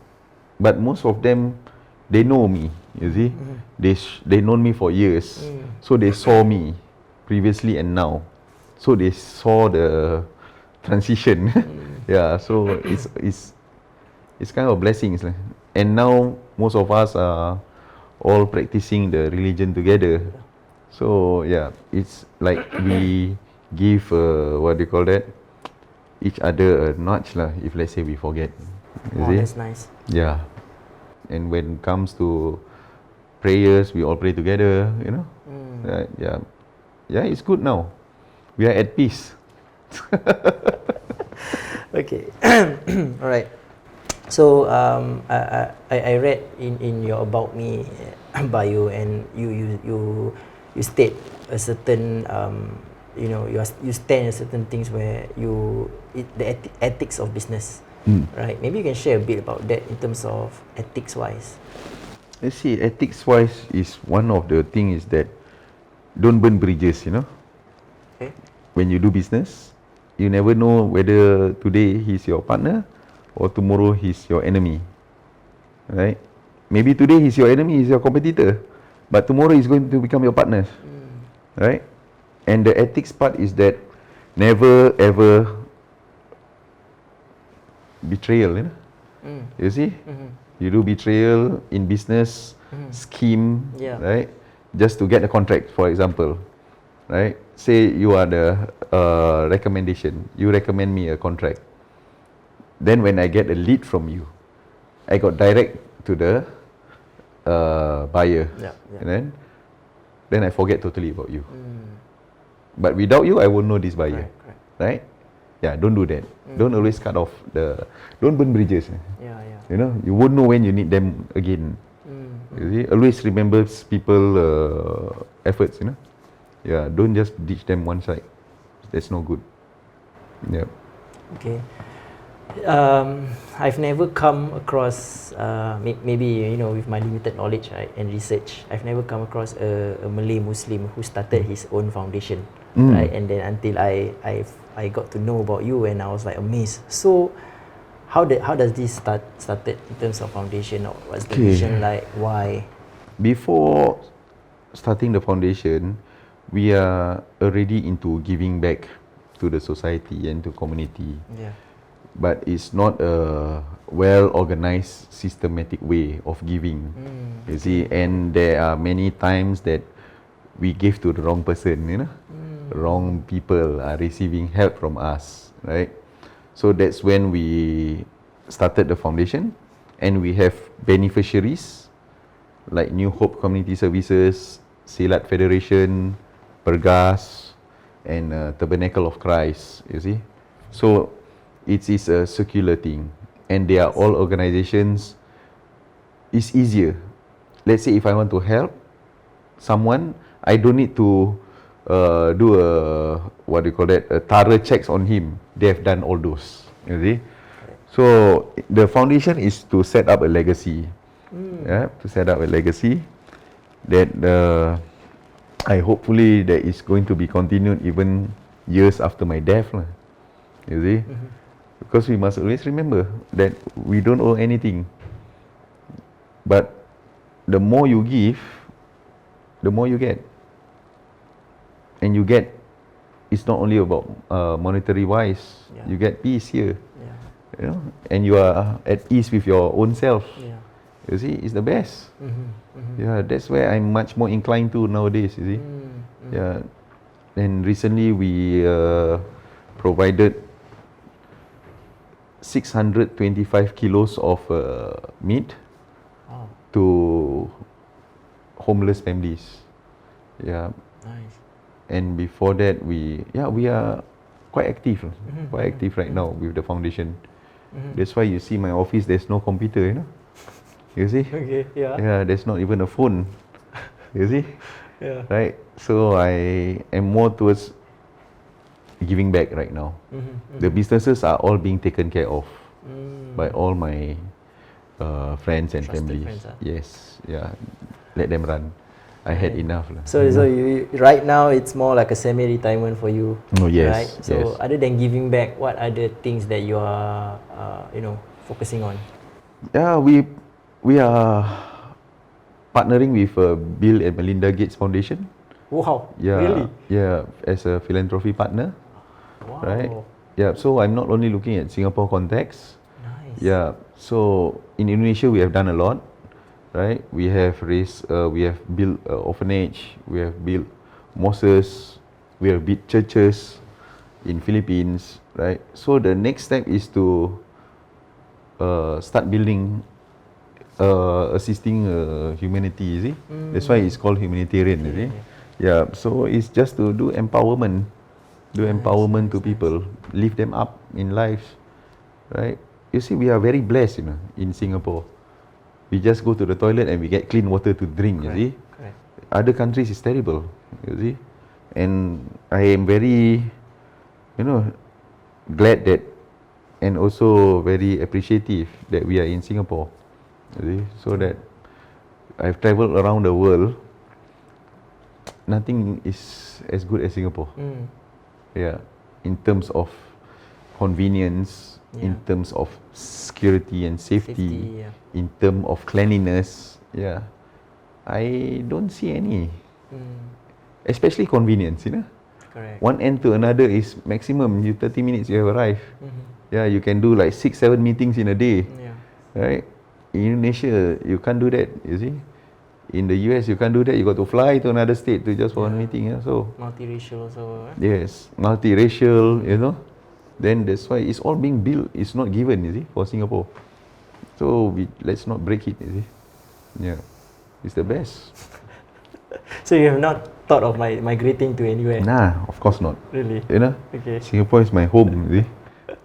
Speaker 2: But most of them, they know me, you see. They known me for years. So they saw me previously and now. So they saw the transition. Yeah, so it's kind of blessings. And now most of us are all practicing the religion together. So yeah, it's like we give what do you call that? Each other a nudge lah, if let's say we forget. You see?
Speaker 1: That's nice.
Speaker 2: Yeah. And when it comes to prayers, we all pray together, Yeah, it's good now. We are at peace.
Speaker 1: Okay. All right. So I read in your about me bio, and you state a certain you stand in certain things where the ethics of business, right? Maybe you can share a bit about that in terms of ethics wise.
Speaker 2: Let's see, ethics wise is one of the things is that don't burn bridges, you know.
Speaker 1: Okay.
Speaker 2: When you do business, you never know whether today he's your partner or tomorrow he's your enemy, right? Maybe today he's your enemy, he's your competitor, but tomorrow he's going to become your partner, right? And the ethics part is that never ever betrayal, you know. You see, you do betrayal in business, scheme,
Speaker 1: Yeah.
Speaker 2: right? Just to get a contract, for example, right? Say you are the recommendation, you recommend me a contract. Then when I get a lead from you, I got direct to the buyer, and then I forget totally about you. But without you, I won't know this buyer, right? Yeah, don't do that. Don't always cut off don't burn bridges. You know, you won't know when you need them again. You see, always remember people efforts. You know, yeah, don't just ditch them one side. That's no good. Yeah.
Speaker 1: Okay. I've never come across, maybe with my limited knowledge, right, and research, I've never come across a Malay Muslim who started his own foundation, right? And then until I got to know about you, and I was like amazed. So, how does this started in terms of foundation? Or what's the vision like? Why?
Speaker 2: Before starting the foundation, we are already into giving back to the society and to community.
Speaker 1: Yeah.
Speaker 2: But it's not a well-organized, systematic way of giving. You see, and there are many times that we give to the wrong person, you know. Wrong people are receiving help from us, right? So that's when we started the foundation, and we have beneficiaries like New Hope Community Services, Silat Federation, Pergas, and Tabernacle of Christ, you see. So it is a circular thing, and they are all organizations. It's easier. Let's say if I want to help someone, I don't need to do a thorough checks on him. They have done all those. You see. So the foundation is to set up a legacy. Yeah, to set up a legacy that I hopefully that is going to be continued even years after my death, lah. You see. Because we must always remember that we don't owe anything. But the more you give, the more you get. And you get, it's not only about monetary wise. You get peace here. You know, and you are at ease with your own self. You see, it's the best. Yeah, that's where I'm much more inclined to nowadays. You see. Yeah. And recently we provided 625 kilos of meat to homeless families. Yeah.
Speaker 1: Nice.
Speaker 2: And before that, we are quite active, quite active right now with the foundation. That's why you see my office. There's no computer, you know. You see?
Speaker 1: Okay. Yeah.
Speaker 2: Yeah. There's not even a phone. You see?
Speaker 1: Yeah.
Speaker 2: Right. So I am more towards giving back right now. The businesses are all being taken care of by all my friends and
Speaker 1: Trusted
Speaker 2: families.
Speaker 1: friends,
Speaker 2: Yes, yeah. Let them run. I had enough.
Speaker 1: So you, right now it's more like a semi-retirement for you.
Speaker 2: Oh yes.
Speaker 1: Right. So
Speaker 2: yes.
Speaker 1: other than giving back, what are the things that you are focusing on?
Speaker 2: Yeah, we are partnering with Bill and Melinda Gates Foundation.
Speaker 1: Wow.
Speaker 2: Yeah.
Speaker 1: Really?
Speaker 2: Yeah, as a philanthropy partner.
Speaker 1: Wow.
Speaker 2: Right. Yeah. So I'm not only looking at Singapore context.
Speaker 1: Nice.
Speaker 2: Yeah. So in Indonesia we have done a lot, right? We have we have built orphanage, we have built mosques, we have built churches in Philippines, right? So the next step is to start building, assisting humanity. You see, that's why it's called humanitarian. You see, yeah. So it's just to do empowerment. Do empowerment to people, lift them up in life, right? You see, we are very blessed, in Singapore. We just go to the toilet and we get clean water to drink, you see.
Speaker 1: Correct.
Speaker 2: Other countries is terrible, you see. And I am very, glad that, and also very appreciative that we are in Singapore, you see. So that I've travelled around the world, nothing is as good as Singapore. Yeah, in terms of convenience, in terms of security and safety, in terms of cleanliness, I don't see any. Especially convenience,
Speaker 1: Correct.
Speaker 2: One end to another is maximum 30 minutes you have arrived. Yeah, you can do like 6-7 meetings in a day, right? In Indonesia, you can't do that, you see. In the US, you can't do that. You got to fly to another state to just for one meeting. So
Speaker 1: multiracial also.
Speaker 2: yes, multiracial, Then that's why it's all being built. It's not given, you see, for Singapore. So let's not break it, you see. Yeah, it's the best.
Speaker 1: So you have not thought of migrating to anywhere?
Speaker 2: Nah, of course not.
Speaker 1: Really? Okay.
Speaker 2: Singapore is my home, you see.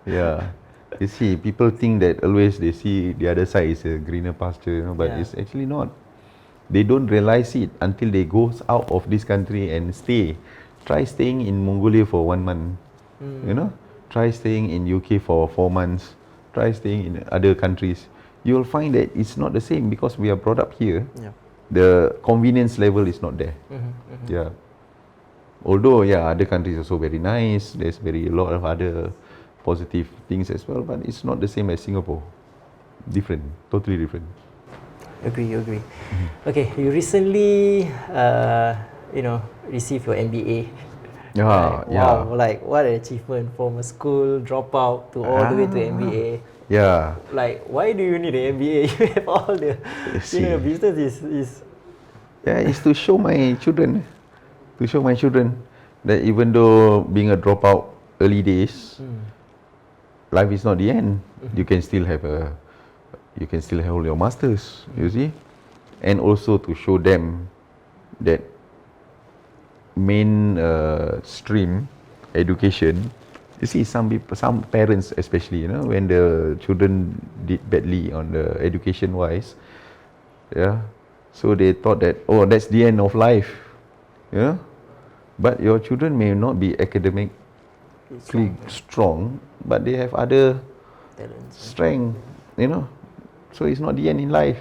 Speaker 2: Yeah. You see, people think that always they see the other side is a greener pasture, but it's actually not. They don't realize it until they go out of this country and stay. Try staying in Mongolia for 1 month. Try staying in UK for 4 months. Try staying in other countries. You will find that it's not the same because we are brought up here. The convenience level is not there. Yeah. Although other countries are also very nice. There's a lot of other positive things as well, but it's not the same as Singapore. Different, totally different.
Speaker 1: Agree. Okay, you recently, received your MBA. Wow, like what an achievement from a school dropout to all the way to MBA.
Speaker 2: Yeah.
Speaker 1: Like, why do you need an MBA? You have all the, business is.
Speaker 2: Yeah, it's to show my children, that even though being a dropout early days, life is not the end. You can still have all your masters, you see, and also to show them that main stream education. You see, some parents especially, when the children did badly on the education wise, so they thought that that's the end of life, but your children may not be academically strong, but they have other
Speaker 1: talents,
Speaker 2: strength, so it's not the end in life.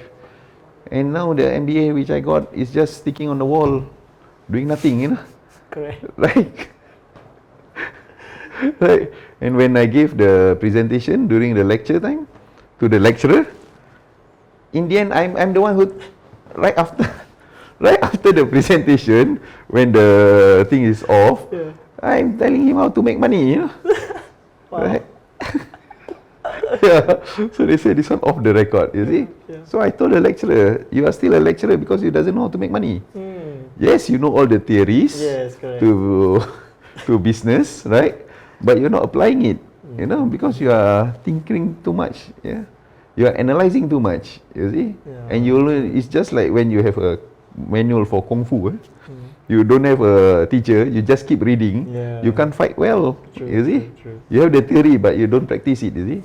Speaker 2: And now the MBA which I got is just sticking on the wall, doing nothing,
Speaker 1: Correct.
Speaker 2: Right. And when I gave the presentation during the lecture time to the lecturer, in the end I'm the one who right after the presentation, when the thing is off, I'm telling him how to make money,
Speaker 1: Wow.
Speaker 2: Right? So they say this one off the record, you see. So I told the lecturer, you are still a lecturer because you doesn't know how to make money. Yes, you know all the theories to business, right? But you're not applying it, because you are thinking too much. You are analyzing too much, you see. And it's just like when you have a manual for Kung Fu. You don't have a teacher, you just keep reading. You can't fight well, you see.
Speaker 1: True.
Speaker 2: You have the theory, but you don't practice it, you see.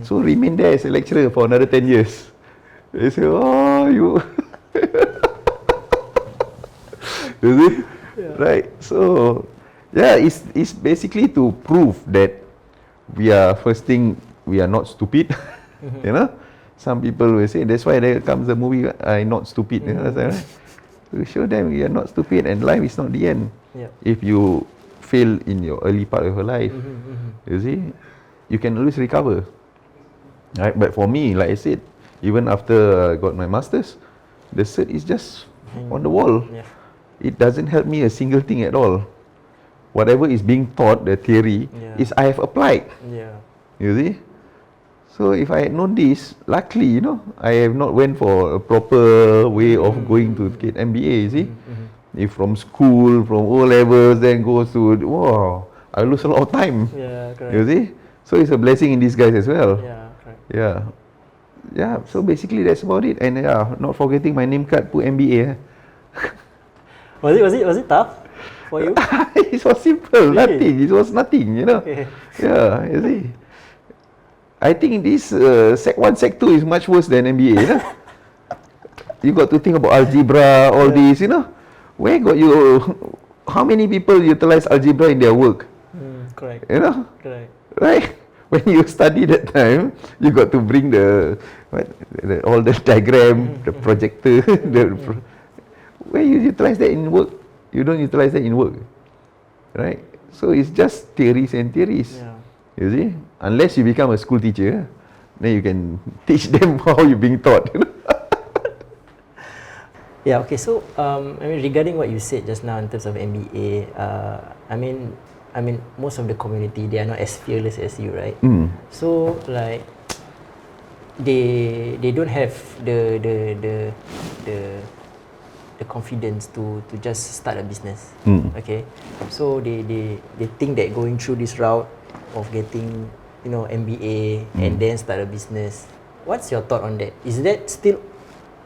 Speaker 2: So remain there as a lecturer for another 10 years. They say, you... You see? Right? So, it's basically to prove that we are not stupid. Some people will say, that's why there comes the movie, I'm Not Stupid. To show them we are not stupid and life is not the end. If you fail in your early part of your life, you see, you can always recover. Right? But for me, like I said, even after I got my masters, the cert is just on the wall. It doesn't help me a single thing at all. Whatever is being taught, the theory, is I have applied. You see? So if I had known this, luckily, I have not went for a proper way of going to get MBA, you see. If from school, from O levels, then goes to, I lose a lot of time.
Speaker 1: Correct.
Speaker 2: You see? So it's a blessing in disguise as well.
Speaker 1: Correct.
Speaker 2: So basically that's about it. And not forgetting my name card, put MBA.
Speaker 1: Was it tough for you?
Speaker 2: It was simple, nothing. It was nothing,
Speaker 1: Okay.
Speaker 2: You see. I think this Sec 1, Sec 2 is much worse than MBA. You know? You got to think about algebra, all this, you know. Where got you, how many people utilize algebra in their work?
Speaker 1: Correct.
Speaker 2: You know?
Speaker 1: Correct.
Speaker 2: Right? When you study that time, you got to bring all the diagram, the projector, where you utilize that in work? You don't utilize that in work. Right? So it's just theories and theories.
Speaker 1: Yeah.
Speaker 2: You see? Unless you become a school teacher, then you can teach them how you're being taught. You know?
Speaker 1: Yeah, okay, so regarding what you said just now in terms of MBA, I mean most of the community, they are not as fearless as you, right? So like they don't have the confidence to just start a business. Okay, so they think that going through this route of getting MBA and then start a business. What's your thought on that? Is that still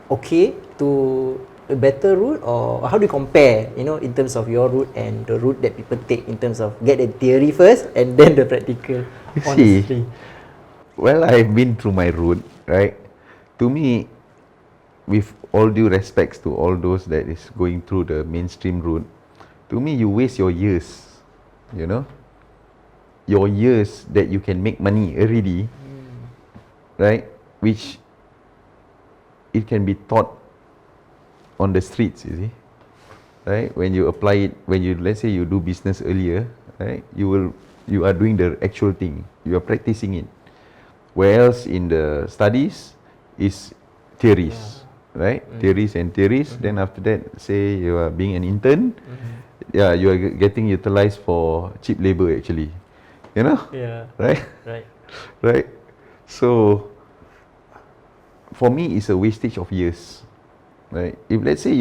Speaker 1: okay to a better route, or how do you compare, in terms of your route and the route that people take in terms of get the theory first and then the practical?
Speaker 2: See, well, I've been through my route, right? To me, with all due respects to all those that is going through the mainstream route, to me, you waste your years, your years that you can make money already, right? Which it can be taught on the streets, you see, right? When you apply it, let's say you do business earlier, right? You are doing the actual thing. You are practicing it. Whereas in the studies is theories, right? Theories and theories. Then after that, say you are being an intern, you are getting utilized for cheap labor actually, right? Right. So for me, it's a wastage of years. Right. If let's say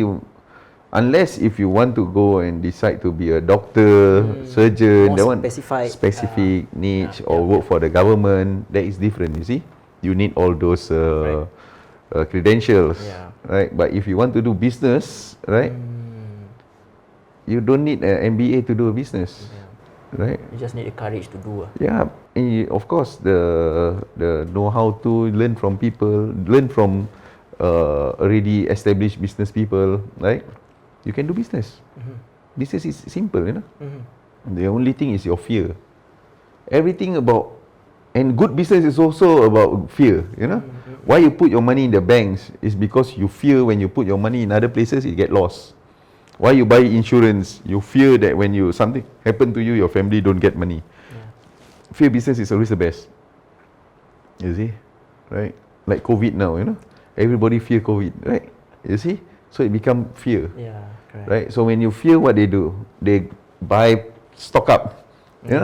Speaker 2: unless if you want to go and decide to be a doctor, surgeon, that one specific niche, or work for the government, that is different. You see, you need all those credentials, right? But if you want to do business, right, you don't need an MBA to do a business, right?
Speaker 1: You just need the courage to do.
Speaker 2: Yeah, and of course the know-how to learn from people, learn from already established business people, right? You can do business. Business is simple, The only thing is your fear. Everything about, and good business is also about fear, Why you put your money in the banks is because you fear when you put your money in other places, it get lost. Why you buy insurance? You fear that when something happen to you, your family don't get money. Fear business is always the best. You see, right? Like COVID now, Everybody fear COVID, right? You see? So it become fear.
Speaker 1: Yeah, correct.
Speaker 2: Right? So when you fear, what they do? They buy, stock up. They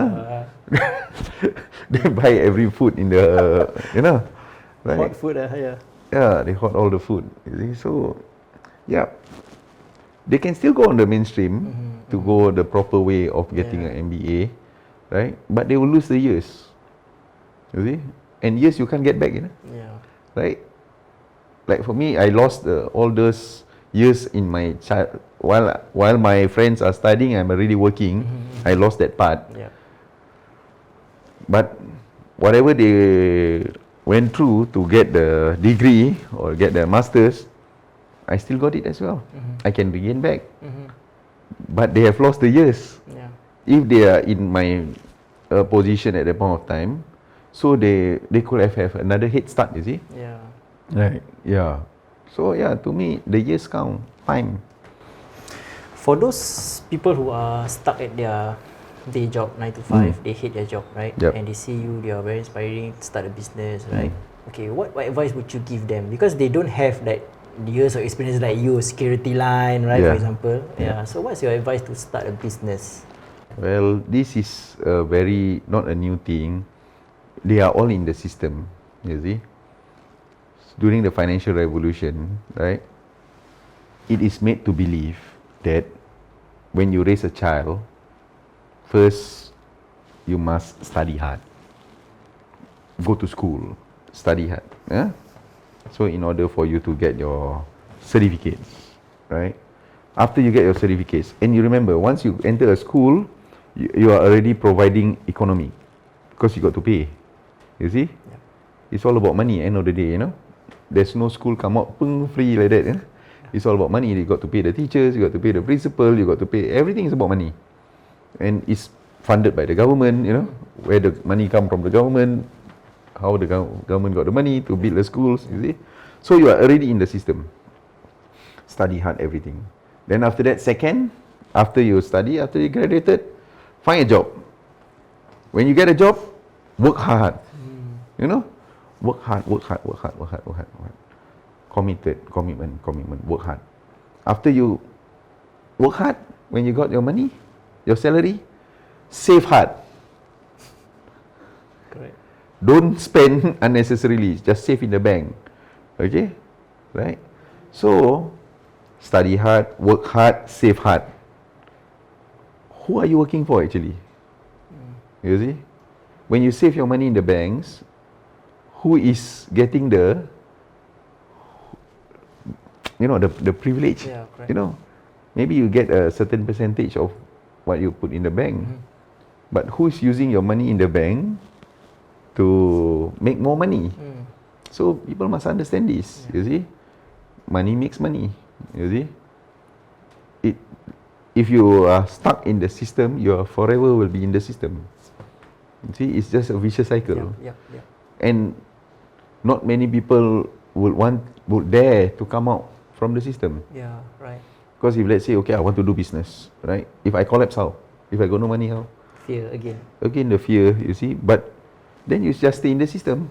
Speaker 2: buy every food in the, right?
Speaker 1: Hot food, yeah.
Speaker 2: Yeah, they hot all the food. You see? So, yeah. They can still go on the mainstream to go the proper way of getting an MBA, right? But they will lose the years. You see? And years you can't get back,
Speaker 1: Yeah.
Speaker 2: Right? Like for me, I lost all those years in my while my friends are studying, I'm already working. I lost that part.
Speaker 1: Yeah.
Speaker 2: But whatever they went through to get the degree or get the masters, I still got it as well. I can regain back. But they have lost the years.
Speaker 1: Yeah.
Speaker 2: If they are in my position at that point of time, so they could have another head start, you see?
Speaker 1: Yeah.
Speaker 2: Right. Yeah. So yeah, to me, the years count. Time.
Speaker 1: For those people who are stuck at their day job, 9 to 5, they hate their job, right?
Speaker 2: Yep.
Speaker 1: And they see you, they are very inspiring to start a business, right? Okay, what advice would you give them? Because they don't have that years of experience like you, security line, right? For example. Yeah. So what's your advice to start a business?
Speaker 2: Well, this is not a new thing. They are all in the system, you see. During the financial revolution, right, it is made to believe that when you raise a child, first you must study hard. Go to school, study hard. Yeah? So in order for you to get your certificates, right? After you get your certificates, and you remember, once you enter a school, you are already providing economy because you got to pay. You see?
Speaker 1: Yeah.
Speaker 2: It's all about money, end of the day, you know. There's no school come out free like that, you know. It's all about money. You got to pay the teachers, you got to pay the principal, you got to pay, everything is about money. And it's funded by the government, you know, where the money come from the government, how the government got the money to build the schools, you see. So you are already in the system. Study hard, everything. Then after that, second, after you study, after you graduated, find a job. When you get a job, work hard. You know, work hard. Commitment, work hard. After you work hard, when you got your money, your salary, save hard.
Speaker 1: Correct.
Speaker 2: Don't spend unnecessarily, just save in the bank. Okay? Right? So, study hard, work hard, save hard. Who are you working for actually? You see? When you save your money in the banks, who is getting the privilege?
Speaker 1: Yeah, correct.
Speaker 2: You know, maybe you get a certain percentage of what you put in the bank. But who is using your money in the bank to make more money? So people must understand this. You see, money makes money. You see, if you are stuck in the system, you are forever will be in the system. You see, it's just a vicious cycle. And not many people would dare to come out from the system.
Speaker 1: Yeah, right.
Speaker 2: Because if let's say, okay, I want to do business, right? If I collapse, how? If I got no money, how?
Speaker 1: Fear again.
Speaker 2: Again, the fear, you see. But then you just stay in the system.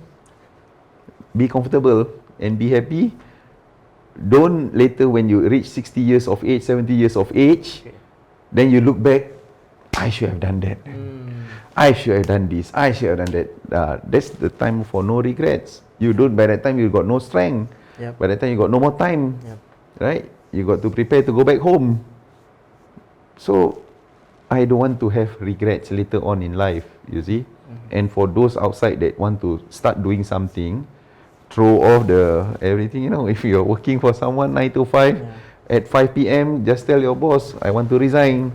Speaker 2: Be comfortable and be happy. Don't later when you reach 60 years of age, 70 years of age, then you look back, I should have done that. I should have done this. I should have done that. That's the time for no regrets. You don't, by that time you got no strength. By that time you got no more time. Right? You got to prepare to go back home. So, I don't want to have regrets later on in life, you see. And for those outside that want to start doing something, throw off the everything, you know. If you're working for someone 9 to 5, at 5 p.m, just tell your boss, I want to resign.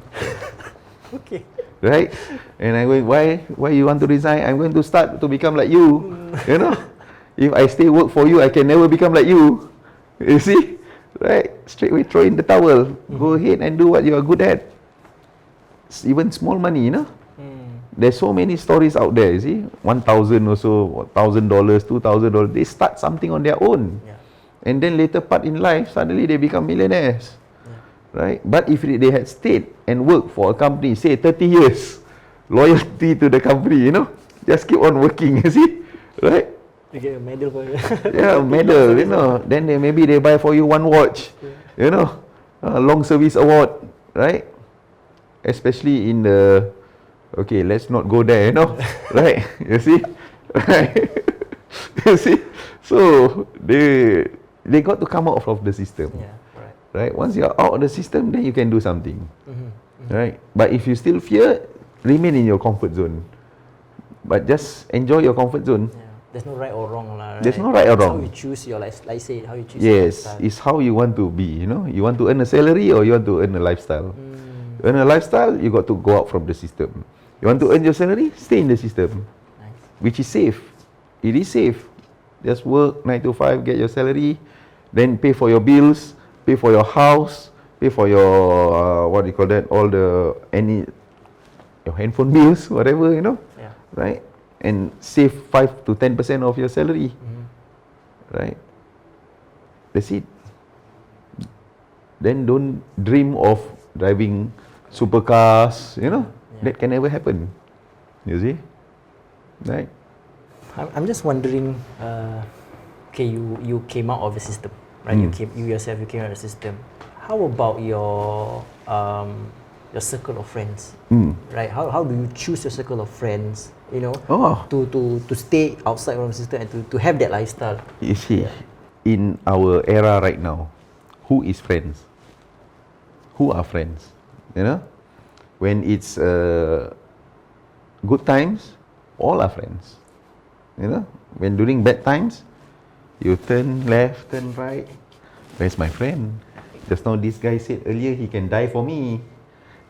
Speaker 1: Okay.
Speaker 2: Right? And I go, why you want to resign? I'm going to start to become like you. You know? If I stay work for you, I can never become like you. You see? Right? Straight away throw in the towel. Go ahead and do what you are good at. It's even small money, you know? There's so many stories out there, you see? $1,000 or so, $1,000, $2,000. They start something on their own. And then later part in life, suddenly they become millionaires. Right? But if they had stayed and worked for a company, say 30 years, loyalty to the company, you know? Just keep on working, you see? Right?
Speaker 1: You get a medal for it.
Speaker 2: Yeah, medal, you know. Then maybe they buy for you one watch, you know? Long service award, right? Especially in the, okay, let's not go there, you know? Right? You see? Right? You see? So, they got to come out of the system. Right? Once you're out of the system, then you can do something. Right? But if you still fear, remain in your comfort zone. But just enjoy your comfort zone.
Speaker 1: There's no right or wrong, right?
Speaker 2: There's no right or wrong.
Speaker 1: How you choose your life, like say, how you choose your lifestyle.
Speaker 2: Yes, it's how you want to be, you know. You want to earn a salary or you want to earn a lifestyle. Earn a lifestyle, you got to go out from the system. You want to earn your salary, stay in the system. Which is safe. It is safe. Just work 9 to 5, get your salary, then pay for your bills, pay for your house, pay for your what do you call that? All the your handphone bills, whatever, you know. Right? And save 5 to 10% of your salary. Right? That's it. Then don't dream of driving supercars, you know. That can never happen. You see? Right?
Speaker 1: I'm just wondering, okay, you came out of the system, right? You yourself came out of the system. How about your circle of friends, right? How do you choose your circle of friends, you know, to stay outside from the system and to have that lifestyle?
Speaker 2: You see, in our era right now, who is friends? Who are friends? You know, when it's good times, all are friends. You know, when during bad times, you turn left, turn right. Where's my friend? Just now this guy said earlier he can die for me.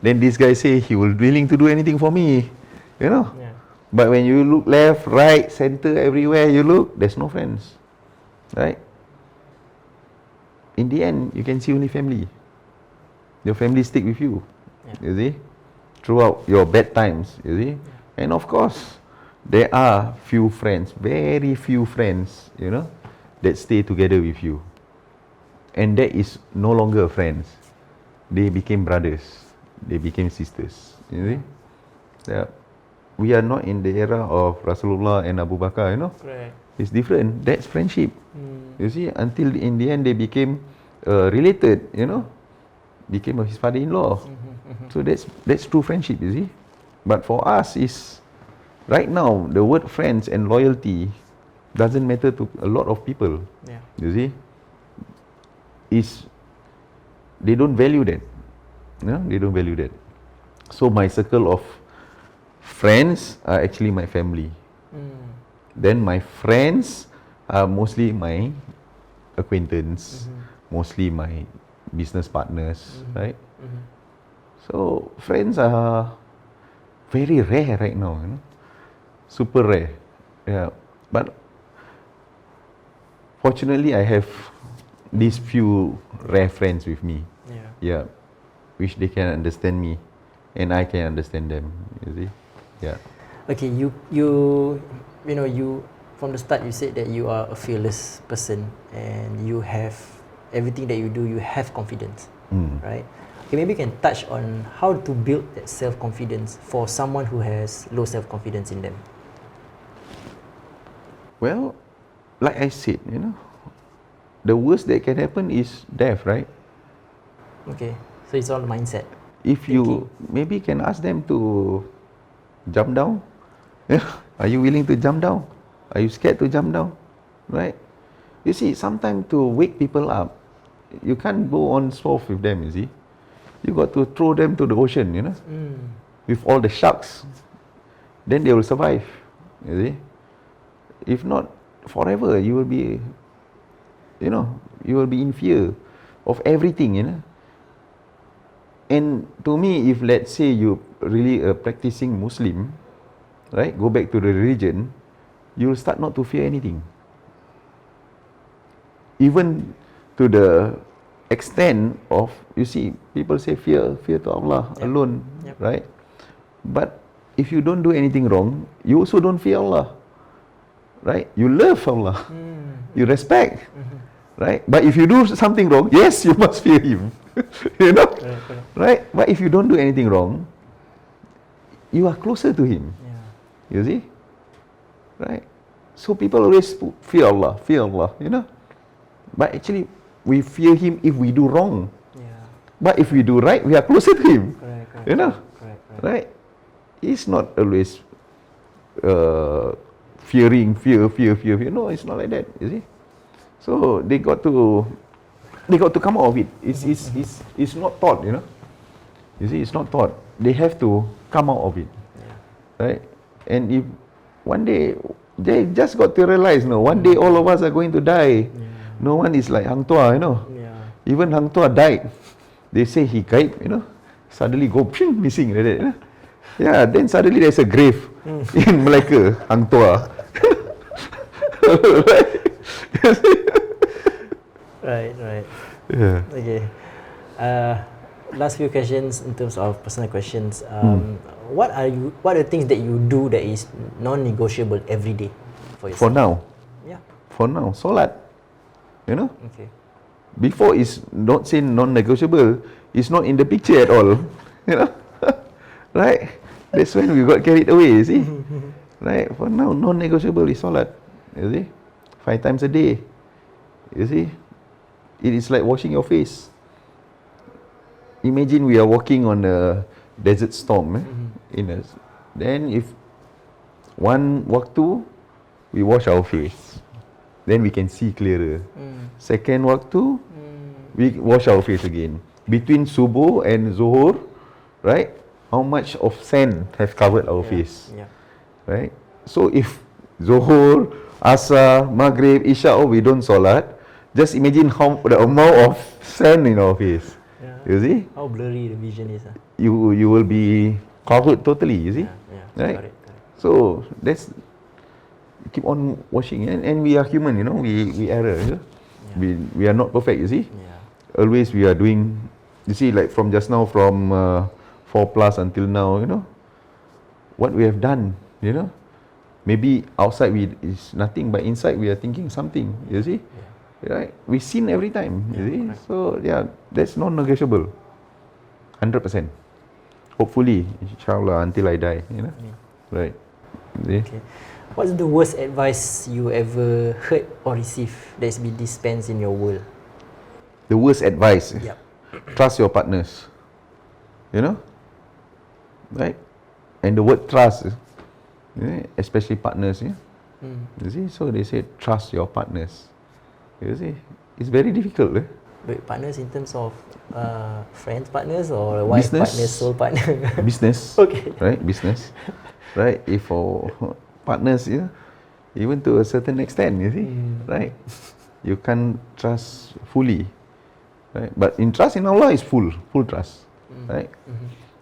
Speaker 2: Then this guy say he will willing to do anything for me. You know, But when you look left, right, center, everywhere you look, there's no friends, right? In the end, you can see only family. Your family stick with you, you see, throughout your bad times, you see. And of course, there are few friends, very few friends, you know, that stay together with you. And that is no longer friends. They became brothers. They became sisters, you see. Yeah. We are not in the era of Rasulullah and Abu Bakar, you know.
Speaker 1: Correct.
Speaker 2: It's different. That's friendship. You see, until in the end they became related, you know. Became his father-in-law. So that's true friendship, you see. But for us is, right now, the word friends and loyalty doesn't matter to a lot of people.
Speaker 1: Yeah.
Speaker 2: You see. They don't value that. You know, they don't value that. So my circle of friends are actually my family. Then my friends are mostly my acquaintance, mostly my business partners, right? So friends are very rare right now, you know, super rare. Yeah, but fortunately I have these few rare friends with me. Yeah, which they can understand me, and I can understand them. You see, yeah.
Speaker 1: Okay, you know, you from the start you said that you are a fearless person and you have everything that you do, you have confidence, right? Okay, maybe you can touch on how to build that self-confidence for someone who has low self-confidence in them.
Speaker 2: Well, like I said, you know, the worst that can happen is death, right?
Speaker 1: Okay, so it's all mindset.
Speaker 2: If you maybe can ask them to jump down. Are you willing to jump down? Are you scared to jump down? Right? You see, sometimes to wake people up, you can't go on soft with them, you see. You got to throw them to the ocean, you know, with all the sharks. Then they will survive, you see. If not, forever you will be, you know, you will be in fear of everything, you know. And to me, if let's say you really a practicing Muslim, right, go back to the religion, you will start not to fear anything. Even to the extent of, you see, people say fear to Allah alone, right? But if you don't do anything wrong, you also don't fear Allah, right? You love Allah, you respect, right? But if you do something wrong, yes, you must fear Him, you know, right? But if you don't do anything wrong, you are closer to Him, you see, right? So people always fear Allah, you know. But actually, we fear Him if we do wrong. But if we do right, we are closer to Him. You know, right? It's not always fear. No, it's not like that. You see. So they got to come out of it. It's not taught. You know. You see, it's not taught. They have to come out of it, right? And if one day they just got to realize, no, one day all of us are going to die. No one is like Hang Tuah, you know. Even Hang Tuah died. They say he gaib, you know. Suddenly go missing like that, you know. Yeah, then suddenly there's a grave in Malacca, Hang Tuah.
Speaker 1: Right.
Speaker 2: Yeah.
Speaker 1: Okay. Last few questions in terms of personal questions. What are the things that you do that is non-negotiable every day for yourself?
Speaker 2: For now.
Speaker 1: Yeah.
Speaker 2: For now, solat. You know.
Speaker 1: Okay.
Speaker 2: Before is not say non-negotiable. It's not in the picture at all. You know. Right. That's when we got carried away. You see. Right. For now, non-negotiable is solat. You see. 5 times a day. You see. It is like washing your face. Imagine we are walking on a desert storm, then if one waktu we wash our face, then we can see clearer. Second waktu we wash our face again. Between subuh and zuhur, right? How much of sand have covered our face, right? So if zuhur, asar, maghrib, isya, we don't solat, just imagine how the amount of sand in our face. You see?
Speaker 1: How blurry the vision is.
Speaker 2: You will be covered totally, you see?
Speaker 1: Yeah.
Speaker 2: Right?
Speaker 1: Correct.
Speaker 2: So that's keep on watching, and we are human, we error. We are not perfect, you see. Always we are doing, you see, like from just now, from 4 plus until now, what we have done, maybe outside is nothing, but inside we are thinking something, you see. Right? We sin every time, you see. Correct. So that's non-negotiable, 100%. Hopefully, inshallah, until I die, right. See?
Speaker 1: Okay. What's the worst advice you ever heard or received that's been dispensed in your world?
Speaker 2: The worst advice?
Speaker 1: Yep.
Speaker 2: Trust your partners, right? And the word trust, especially partners, you see. So they say trust your partners. You see, it's very difficult.
Speaker 1: Wait, partners in terms of friends partners or wife
Speaker 2: business,
Speaker 1: partners, soul partner?
Speaker 2: Business.
Speaker 1: Okay.
Speaker 2: Right, business. Right, if for partners, even to a certain extent, you see, right? You can't trust fully, right? But in trust in Allah is full trust, right?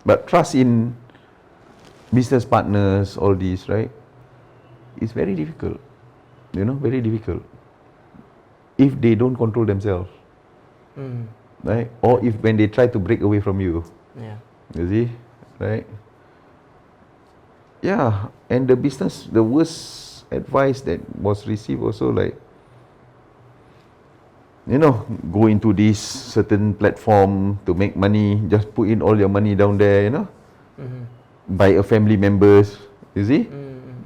Speaker 2: But trust in business partners, all these, right? It's very difficult, very difficult. If they don't control themselves, right? Or if when they try to break away from you, you see, right? Yeah, and the business, the worst advice that was received also, like, go into this certain platform to make money, just put in all your money down there, by a family members, you see.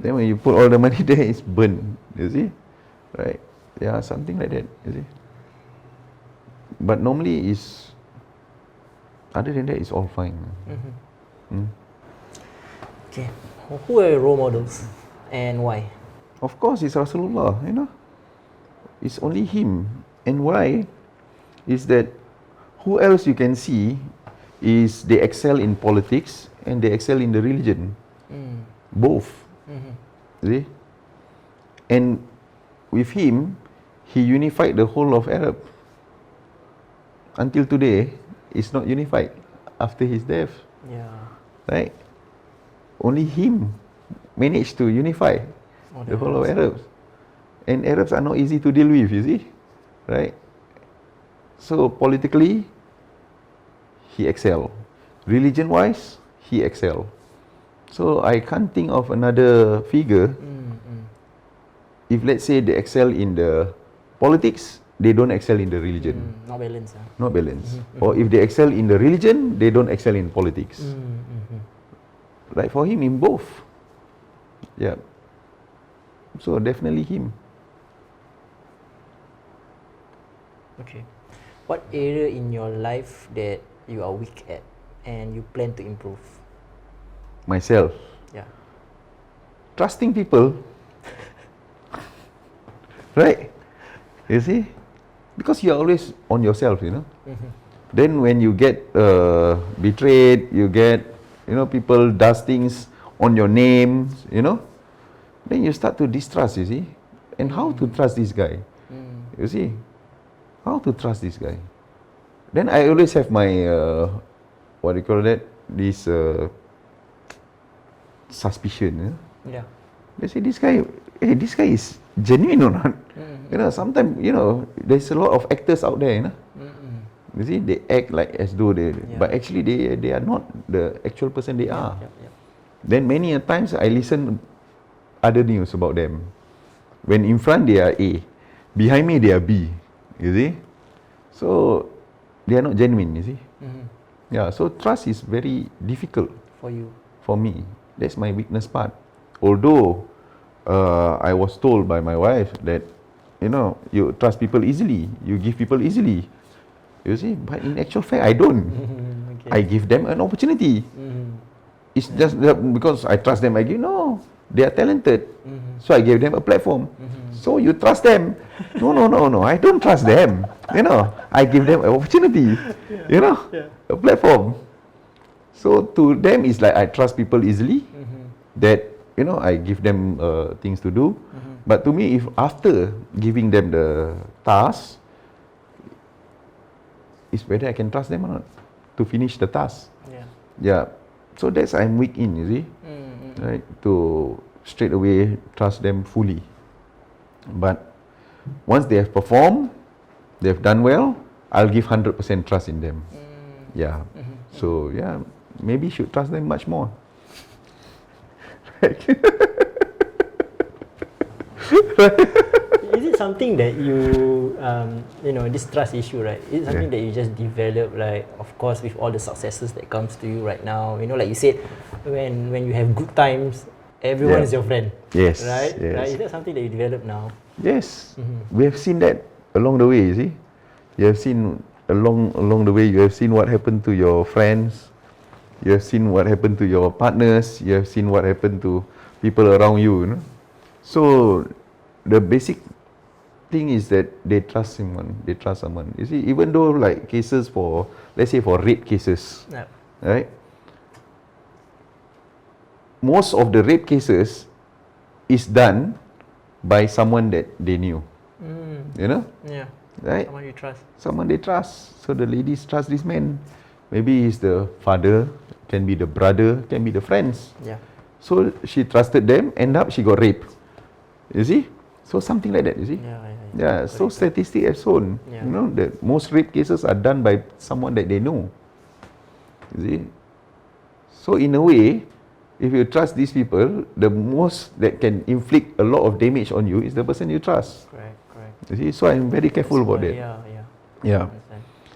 Speaker 2: Then when you put all the money there, it's burned, you see, right? Yeah, something like that, you see. But normally other than that, it's all fine.
Speaker 1: Okay. Who are your role models and why?
Speaker 2: Of course, it's Rasulullah, It's only him. And why? Is that who else you can see is they excel in politics and they excel in the religion. Both. See? And with him, he unified the whole of Arab. Until today, it's not unified after his death. Right? Only him managed to unify the whole of Arabs. And Arabs are not easy to deal with, you see. Right? So politically, he excelled. Religion-wise, he excelled. So I can't think of another figure. If let's say they excel in the politics, they don't excel in the religion.
Speaker 1: Not balance.
Speaker 2: Not balance. Or if they excel in the religion, they don't excel in politics. Like for him, in both. Yeah. So definitely him.
Speaker 1: Okay. What area in your life that you are weak at and you plan to improve?
Speaker 2: Myself.
Speaker 1: Yeah.
Speaker 2: Trusting people. Right? You see? Because you are always on yourself, Then when you get betrayed, you get, people does things on your name, then you start to distrust, you see. And how to trust this guy? You see? How to trust this guy? Then I always have my, what do you call that? This suspicion.
Speaker 1: Yeah.
Speaker 2: They say, this guy is genuine or not? Sometimes, there's a lot of actors out there, You see, they act like as though but actually they are not the actual person they are. Then many a times I listen other news about them. When in front they are A, behind me they are B, you see. So they are not genuine, you see. Yeah, so trust is very difficult
Speaker 1: for you.
Speaker 2: For me, that's my weakness part. Although I was told by my wife that, you trust people easily, you give people easily. You see, but in actual fact, I don't. I give them an opportunity. It's just because I trust them, I give, no, they are talented. So I gave them a platform. So you trust them. No, I don't trust them. I give them an opportunity, a platform. So to them, it's like I trust people easily, that, I give them things to do. But to me, if after giving them the task, is whether I can trust them or not to finish the task. Yeah. So that's I'm weak in, you see. right? To straight away trust them fully. But once they have performed, they have done well, I'll give 100% trust in them. Yeah. So yeah, maybe you should trust them much more.
Speaker 1: Is it something that you, this trust issue, right? Is it something that you just develop, like, of course, with all the successes that comes to you right now? Like you said, when you have good times, everyone is your friend.
Speaker 2: Yes.
Speaker 1: Right?
Speaker 2: Yes.
Speaker 1: Right? Is that something that you develop now?
Speaker 2: Yes. We have seen that along the way, you see. You have seen along the way, you have seen what happened to your friends. You have seen what happened to your partners. You have seen what happened to people around you, So, the basic thing is that they trust someone. They trust someone. You see, even though like cases for, let's say for rape cases, right? Most of the rape cases is done by someone that they knew.
Speaker 1: Yeah.
Speaker 2: Right?
Speaker 1: Someone you trust.
Speaker 2: Someone they trust. So the ladies trust this man. Maybe he's the father, can be the brother, can be the friends.
Speaker 1: Yeah.
Speaker 2: So she trusted them, end up she got raped. You see? So something like that, you see? Yeah, so statistics have shown, that most rape cases are done by someone that they know. You see? So in a way, if you trust these people, the most that can inflict a lot of damage on you is the person you trust.
Speaker 1: Correct.
Speaker 2: You see? So I'm very careful about that.
Speaker 1: Yeah.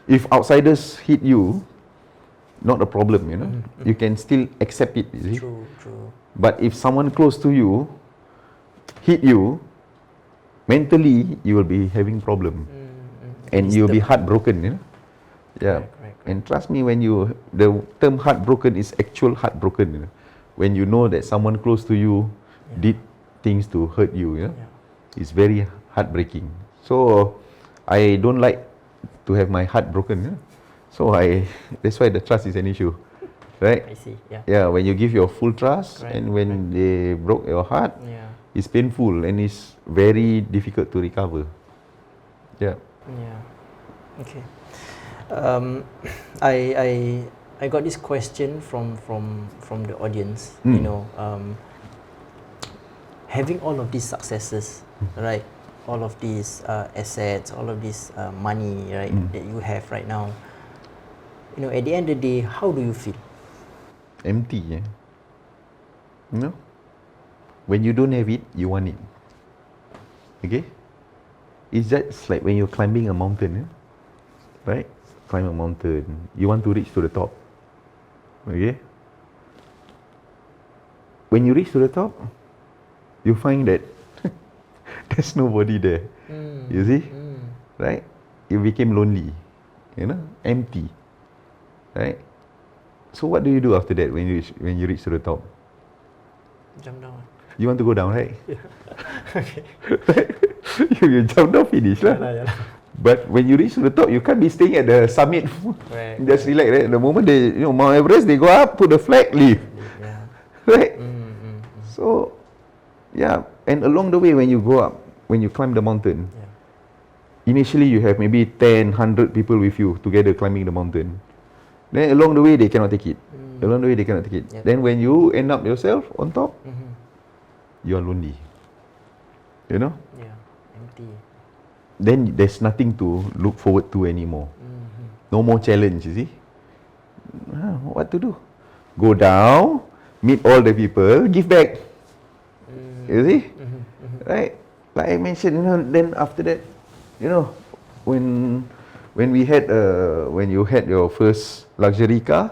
Speaker 2: If outsiders hit you, not a problem, You can still accept it, you see?
Speaker 1: True.
Speaker 2: But if someone close to you hit you, mentally you will be having problem. And you'll be heartbroken, Yeah.
Speaker 1: Correct.
Speaker 2: And trust me, the term heartbroken is actual heartbroken, When you know that someone close to you did things to hurt you, It's very heartbreaking. So I don't like to have my heart broken. So that's why the trust is an issue, right?
Speaker 1: I see. Yeah.
Speaker 2: Yeah, when you give your full trust,
Speaker 1: Correct,
Speaker 2: and when they broke your heart, it's painful and it's very difficult to recover. Yeah.
Speaker 1: Okay. I got this question from the audience. Having all of these successes, right? All of these assets, all of this money, right, that you have right now. At the end of the day, how do you feel?
Speaker 2: Empty, When you don't have it, you want it. Okay? It's just like when you're climbing a mountain, right? Climb a mountain, you want to reach to the top. Okay? When you reach to the top, you find that there's nobody there. You see? Right? You became lonely. Empty. Right? So what do you do after that when you reach to the top?
Speaker 1: Jump down.
Speaker 2: You want to go down, right?
Speaker 1: Okay.
Speaker 2: you jump down, finish lah. But when you reach to the top, you can't be staying at the summit.
Speaker 1: Right.
Speaker 2: Just relax, right? The moment they, Mount Everest, they go up, put the flag, leave.
Speaker 1: Yeah.
Speaker 2: Right? So, yeah. And along the way, when you go up, when you climb the mountain, initially you have maybe 10, 100 people with you together climbing the mountain. Then along the way, they cannot take it. Along the way, they cannot take it.
Speaker 1: Yep.
Speaker 2: Then when you end up yourself on top, you are lonely.
Speaker 1: Yeah. Empty.
Speaker 2: Then there's nothing to look forward to anymore. No more challenge, you see. What to do? Go down, meet all the people, give back. You see? Right? Like I mentioned, then after that, when you had your first luxury car,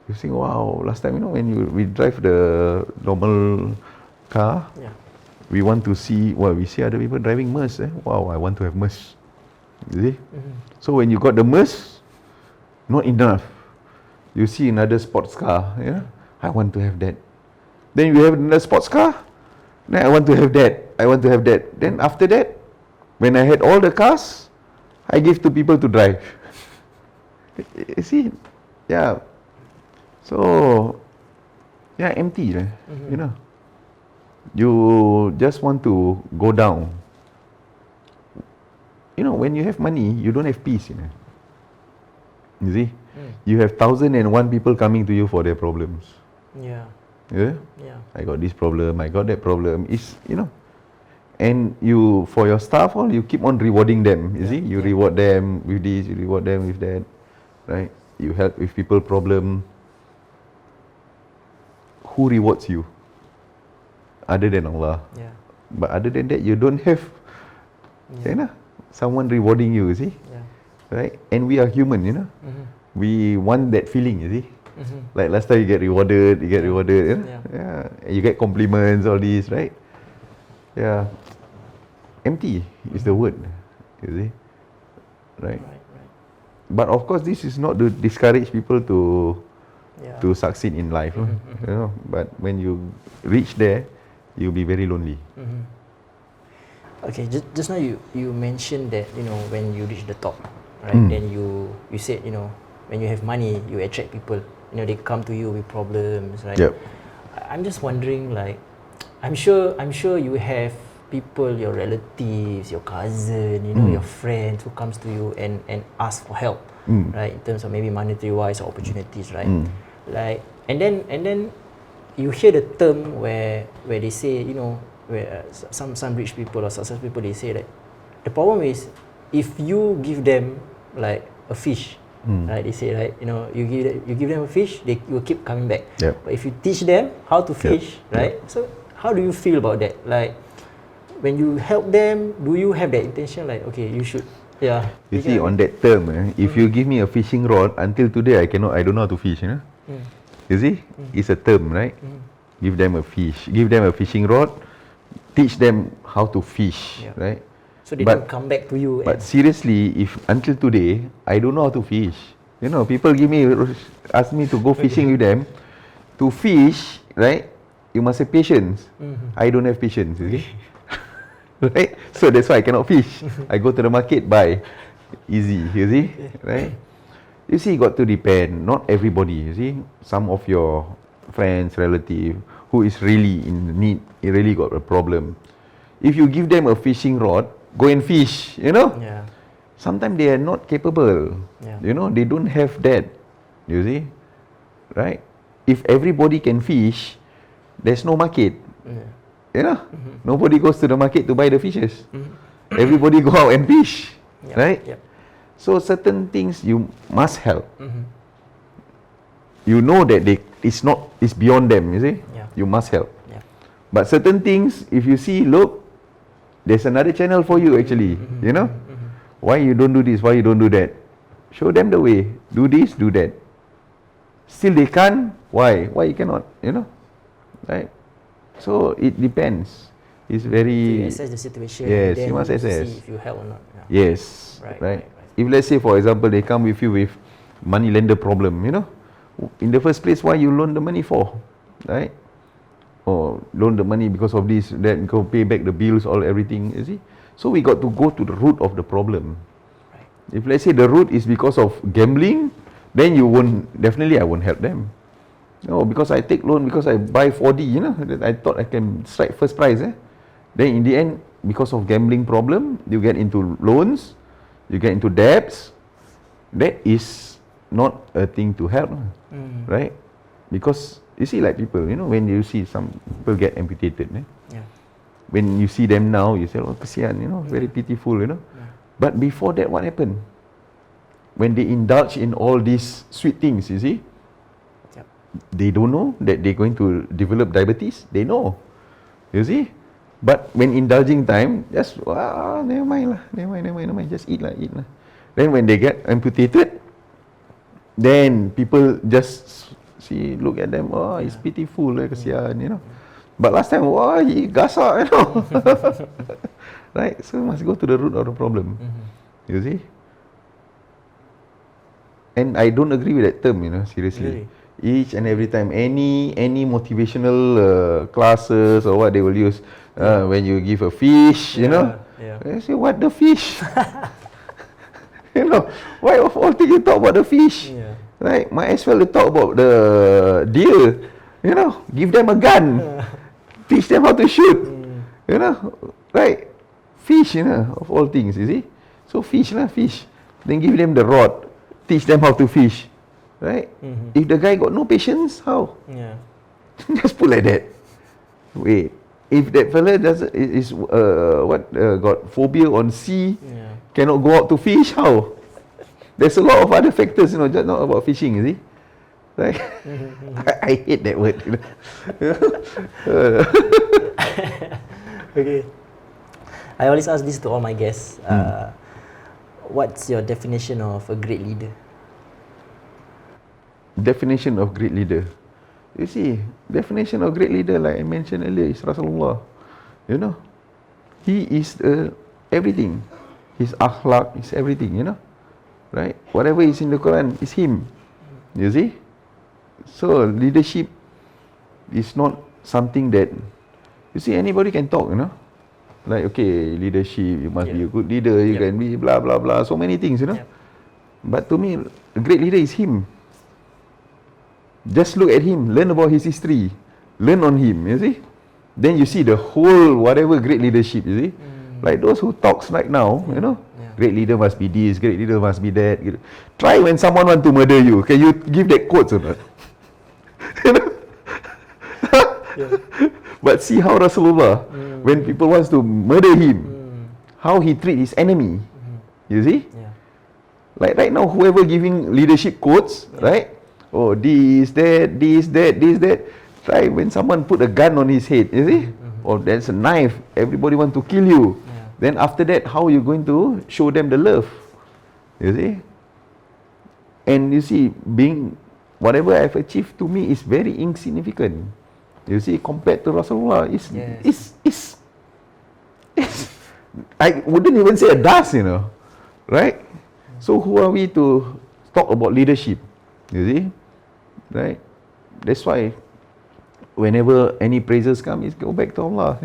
Speaker 2: you think, wow, last time, when we drive the normal car, we want to see, we see other people driving Merc. Wow, I want to have Merc. You see? So when you got the Merc, not enough. You see another sports car, I want to have that. Then you have another sports car, then I want to have that. Then after that, when I had all the cars, I give to people to drive. You see? Yeah. So, empty. You just want to go down. When you have money, you don't have peace. You see? You have 1,001 people coming to you for their problems.
Speaker 1: Yeah.
Speaker 2: Yeah.
Speaker 1: Yeah.
Speaker 2: I got this problem, I got that problem. It's, and you, for your staff all, you keep on rewarding them, you see? You reward them with this, you reward them with that, right? You help with people problem. Who rewards you? Other than Allah.
Speaker 1: Yeah.
Speaker 2: But other than that, you don't have someone rewarding you, you see?
Speaker 1: Yeah.
Speaker 2: Right? And we are human, We want that feeling, you see? Like last time you get rewarded, you get compliments, all this, right? Yeah. Empty is the word, you see? Right? But of course, this is not to discourage people to succeed in life, But when you reach there, you'll be very lonely.
Speaker 1: Okay, just now you mentioned that when you reach the top, right? Then you said when you have money, you attract people. They come to you with problems, right?
Speaker 2: Yep.
Speaker 1: I'm just wondering, like, I'm sure you have people, your relatives, your cousin, your friends who comes to you and ask for help, right? In terms of maybe monetary wise or opportunities, right? Like, and then you hear the term where they say, where some rich people or successful people, they say that the problem is if you give them like a fish, right? They say, right, you give them a fish, they will keep coming back.
Speaker 2: Yep.
Speaker 1: But if you teach them how to fish, right? So how do you feel about that? Like, when you help them, do you have that intention? Like, okay, you should,
Speaker 2: You see, on that term, if you give me a fishing rod, until today I don't know how to fish, You see, it's a term, right? Give them a fish, give them a fishing rod, teach them how to fish, right?
Speaker 1: So they don't come back to you.
Speaker 2: But seriously, if until today I don't know how to fish, people ask me to go fishing with them, to fish, right? You must have patience. I don't have patience, you see. Right? So that's why I cannot fish. I go to the market, buy. Easy, you see? Right? You see, got to depend. Not everybody, you see. Some of your friends, relative, who is really in need, he really got a problem. If you give them a fishing rod, go and fish,
Speaker 1: Yeah.
Speaker 2: Sometimes they are not capable.
Speaker 1: Yeah.
Speaker 2: They don't have that. You see? Right? If everybody can fish, there's no market. Nobody goes to the market to buy the fishes. Everybody go out and fish. Right?
Speaker 1: Yep.
Speaker 2: So certain things you must help. You know that it's beyond them, you see?
Speaker 1: Yeah.
Speaker 2: You must help.
Speaker 1: Yeah.
Speaker 2: But certain things, if you see, look, there's another channel for you actually, Why you don't do this, why you don't do that? Show them the way. Do this, do that. Still they can't, why? Why you cannot, Right? So it depends. It's very...
Speaker 1: So you assess the situation.
Speaker 2: Yes,
Speaker 1: then
Speaker 2: you must assess.
Speaker 1: See if you help or not.
Speaker 2: Yes, right. If let's say, for example, they come with you with money lender problem, in the first place, why you loan the money for, right? Or loan the money because of this, that, go pay back the bills, all everything, you see? So we got to go to the root of the problem.
Speaker 1: Right.
Speaker 2: If let's say the root is because of gambling, then I won't help them. No, because I take loan, because I buy 4D, that I thought I can strike first prize. Then in the end, because of gambling problem, you get into loans, you get into debts. That is not a thing to help, right? Because you see, like people, when you see some people get amputated, when you see them now, you say, oh, kesian, very pitiful, But before that, what happened? When they indulge in all these sweet things, you see, they don't know that they're going to develop diabetes. They know, you see. But when indulging time, just never mind, just eat lah. Then when they get amputated, then people just look at them. Oh, it's pitiful, kesian, But last time, he gasak, right? So must go to the root of the problem. You see. And I don't agree with that term, seriously.
Speaker 1: Really?
Speaker 2: Each and every time, any motivational classes or what they will use, when you give a fish, they say, what the fish? Why of all things you talk about the fish? Right? Might as well you talk about the deer. Give them a gun, teach them how to shoot. Right? Fish, of all things, you see. So fish. Then give them the rod, teach them how to fish. Right? If the guy got no patience, how? Just put like that. Wait, if that fella got phobia on sea, cannot go out to fish, how? There's a lot of other factors, just not about fishing, you see? Right? I hate that word.
Speaker 1: Okay. I always ask this to all my guests. What's your definition of a great leader?
Speaker 2: Definition of great leader. You see, definition of great leader, like I mentioned earlier, is Rasulullah. He is everything. His akhlaq is everything, right? Whatever is in the Quran is him. You see? So leadership is not something that, you see, anybody can talk, like, okay, leadership, you must be a good leader, you can be blah blah blah, so many things, But to me, a great leader is him. Just look at him, learn about his history, learn on him, you see? Then you see the whole whatever great leadership, you see? Like those who talks right now, great leader must be this, great leader must be that. Try when someone want to murder you, can you give that quote or not? But see how Rasulullah, when people wants to murder him, how he treat his enemy, you see? Like right now, whoever giving leadership quotes, right? Oh, this, that. Try when someone put a gun on his head, you see? Or there's a knife, everybody want to kill you. Then after that, how you going to show them the love? You see? And you see, whatever I've achieved to me is very insignificant. You see, compared to Rasulullah, it's I wouldn't even say a dust, right? So who are we to talk about leadership? You see, right? That's why whenever any praises come, it's go back to Allah,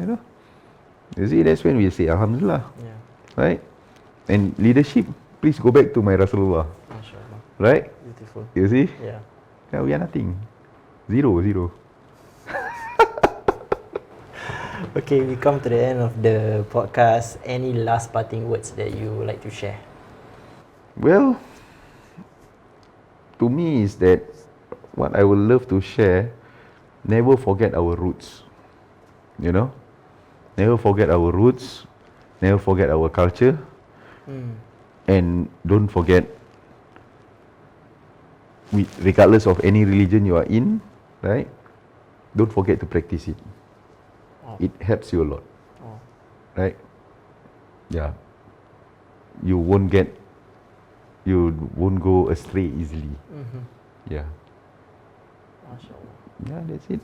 Speaker 2: You see, that's when we say Alhamdulillah, right? And leadership, please go back to my Rasulullah, right?
Speaker 1: Beautiful.
Speaker 2: You see?
Speaker 1: Yeah,
Speaker 2: we are nothing, zero.
Speaker 1: Okay, we come to the end of the podcast. Any last parting words that you would like to share?
Speaker 2: Well, to me is that what I would love to share, never forget our roots. Never forget our roots, never forget our culture, and don't forget, regardless of any religion you are in, right? Don't forget to practice it. It helps you a lot, right? Yeah. You won't go astray easily. Yeah. Yeah, that's it.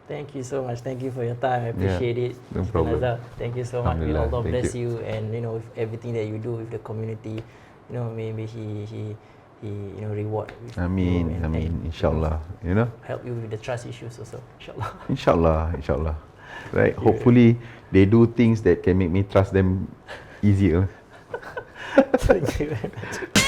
Speaker 1: Thank you so much. Thank you for your time. I appreciate it.
Speaker 2: No problem.
Speaker 1: Naza, thank you so much. May Allah
Speaker 2: Thank
Speaker 1: bless
Speaker 2: you.
Speaker 1: you, and with everything that you do with the community, maybe he reward with
Speaker 2: Ameen,
Speaker 1: you and
Speaker 2: inshallah,
Speaker 1: help you with the trust issues also, inshallah.
Speaker 2: Inshallah. Right? Hopefully they do things that can make me trust them easier.
Speaker 1: Thank you very much.